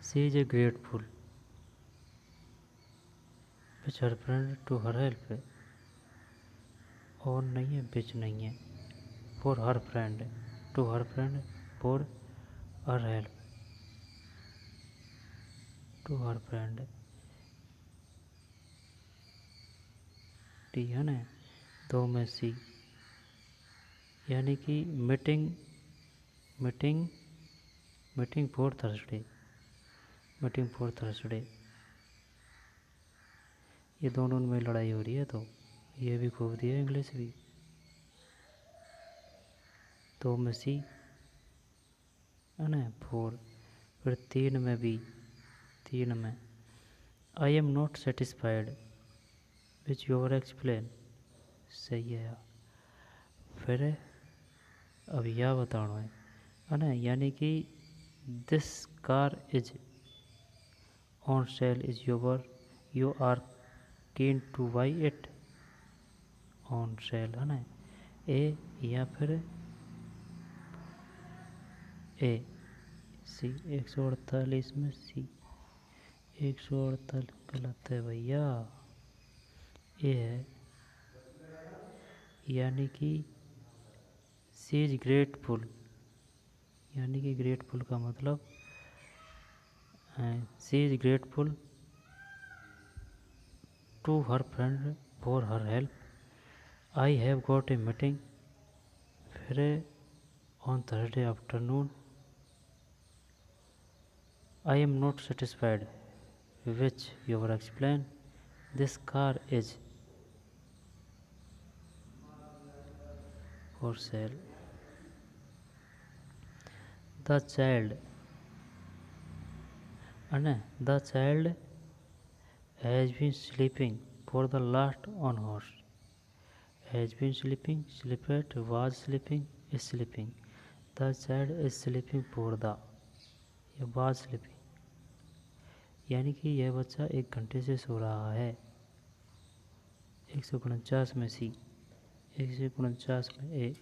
She is a grateful which her friend to her help है, और नहीं है, विच नहीं है, for her friend, to her friend, for her help, to her friend, टी है ना, दो में सी, यानी कि meeting meeting meeting for Thursday, meeting for Thursday, ये दोनों में लड़ाई हो रही है, तो ये भी खूब दिया इंग्लिश भी। दो में सी है ना, फोर, फिर तीन में बी, तीन में I am not satisfied which your explain, सही है यार। फिर अब यह बताना है ना, यानी कि this car is on sale is you are keen to buy it, on sale है ना, ए या फिर ए, सी। 148 में सी, 148 गलत है भैया, ए है, यानी कि सी इज ग्रेटफुल, यानी कि ग्रेटफुल का मतलब she is grateful to her friend for her help, I have got a meeting, फिर on Thursday afternoon, I am not satisfied which your explain, this car is for sale, the child the child has been sleeping for the last one hours, has been sleeping, slept, was sleeping, is sleeping, the child is sleeping for the, ये was sleeping, यानी कि यह बच्चा 1 घंटे से सो रहा है। 149 में सी, 149 में A,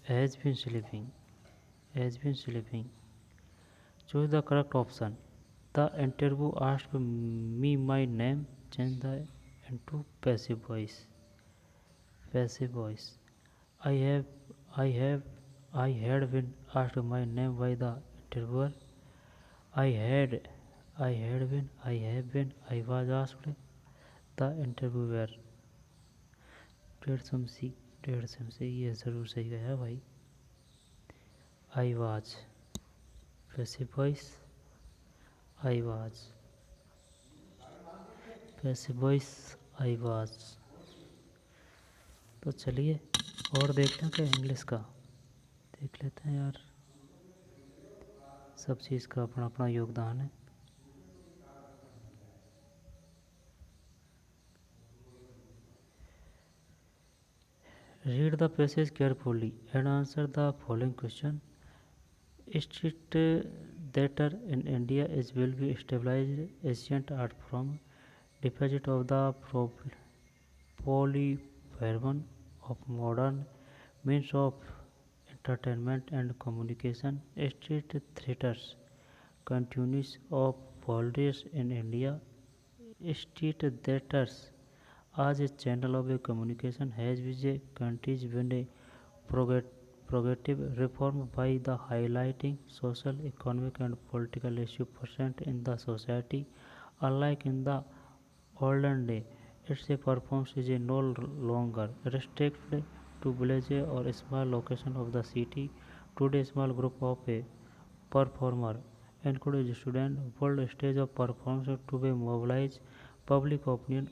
has been sleeping, has been sleeping, choose the correct option, the interview asked me my name, change the into passive voice, passive voice, I have I have I had been asked my name by the interviewer. I had been, I have been, I was asked the interviewer. डेढ़ से ये ज़रूर सही गया भाई। I was, passive voice, I was, passive voice, I was। तो चलिए और देख लें क्या इंग्लिश का, देख लेते हैं यार, सब चीज़ का अपना अपना योगदान है। Read the passage carefully and answer the following question. Street theatre in India is will be stabilized ancient art from deposit of the polyphenomenon of modern means of entertainment and communication. Street theatres continues of politics in India. Street theatres as a channel of communication has with a countries been a progressive reform by the highlighting social, economic and political issue present in the society. Unlike in the olden day, its performance is no longer restricted to villages or small location of the city. Today, small group of a performer, including student, world stage of performance to be mobilize public opinion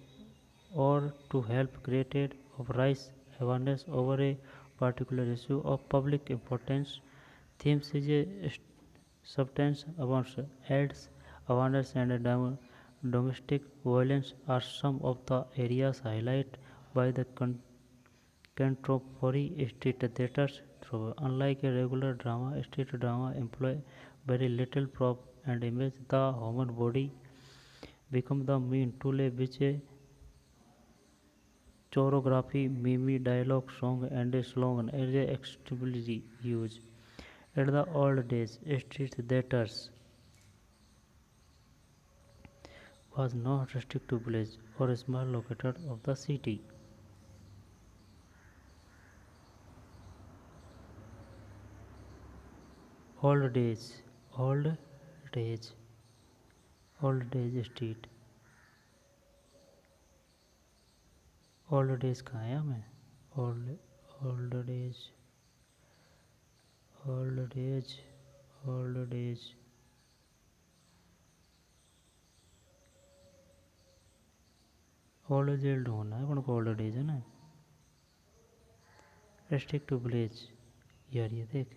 or to help create or raise awareness over a particular issue of public importance. Themes is a substance about AIDS, awareness and domestic violence are some of the areas highlighted by the contemporary street theatres. Unlike a regular drama, street drama employ very little prop and image. The human body become the main tool which a choreography, meme, dialogue, song, and a slogan are extensively used. At the old days, street theatres was not restricted to village or small located of the city. Old days, old days, old days street, old days कहाँ है मैं? Old, old days, old days, old days. Old जेल ढूंढना है अपन को old days है ना restrict to village यार ये देख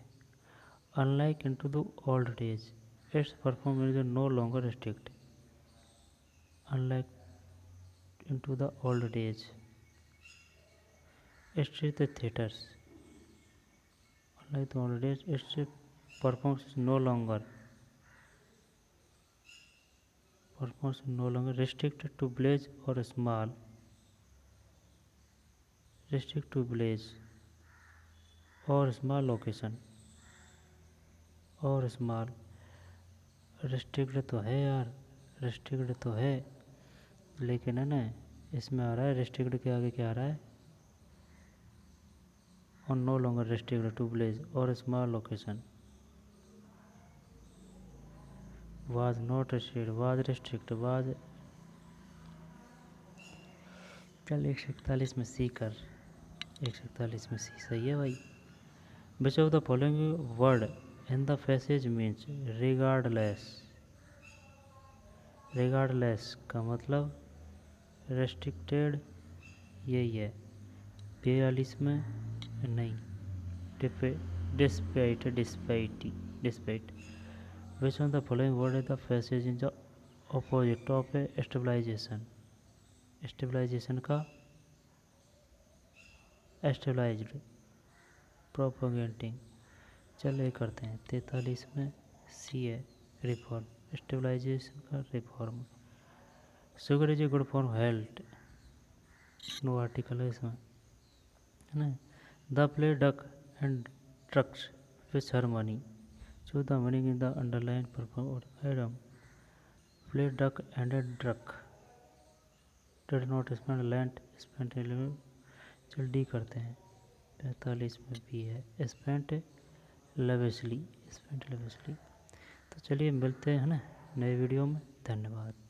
unlike into the old days its performance is no longer restricted unlike into the old days street theaters unlike the old days its performance is no longer restricted to village or small restrict to village और small location और small restrict तो है यार restrict तो है लेकिन है ना इसमें आ रहा है रिस्ट्रिक्ट के आगे क्या आ रहा है और no longer restrict to village और small location was not restrict was restrict was चल 141 में सी कर 141 में सी सही है भाई Which of the following word in the passage means regardless? regardless का मतलब restricted यही है 42 में नहीं despite which of the following word in the passage is the opposite of a stabilization का stabilized प्रोपोगेटिंग चलिए करते हैं 43 में सी है रिफॉर्म स्टेबलाइजेशन का reform sugar is a good for health no article है इसमें है ना the play duck and drakes which harmony choose the meaning in the underline perform item play duck and drake did not spend land spend चल D करते हैं 45 में भी है स्पेंट लेविशली तो चलिए मिलते हैं ना नए वीडियो में धन्यवाद।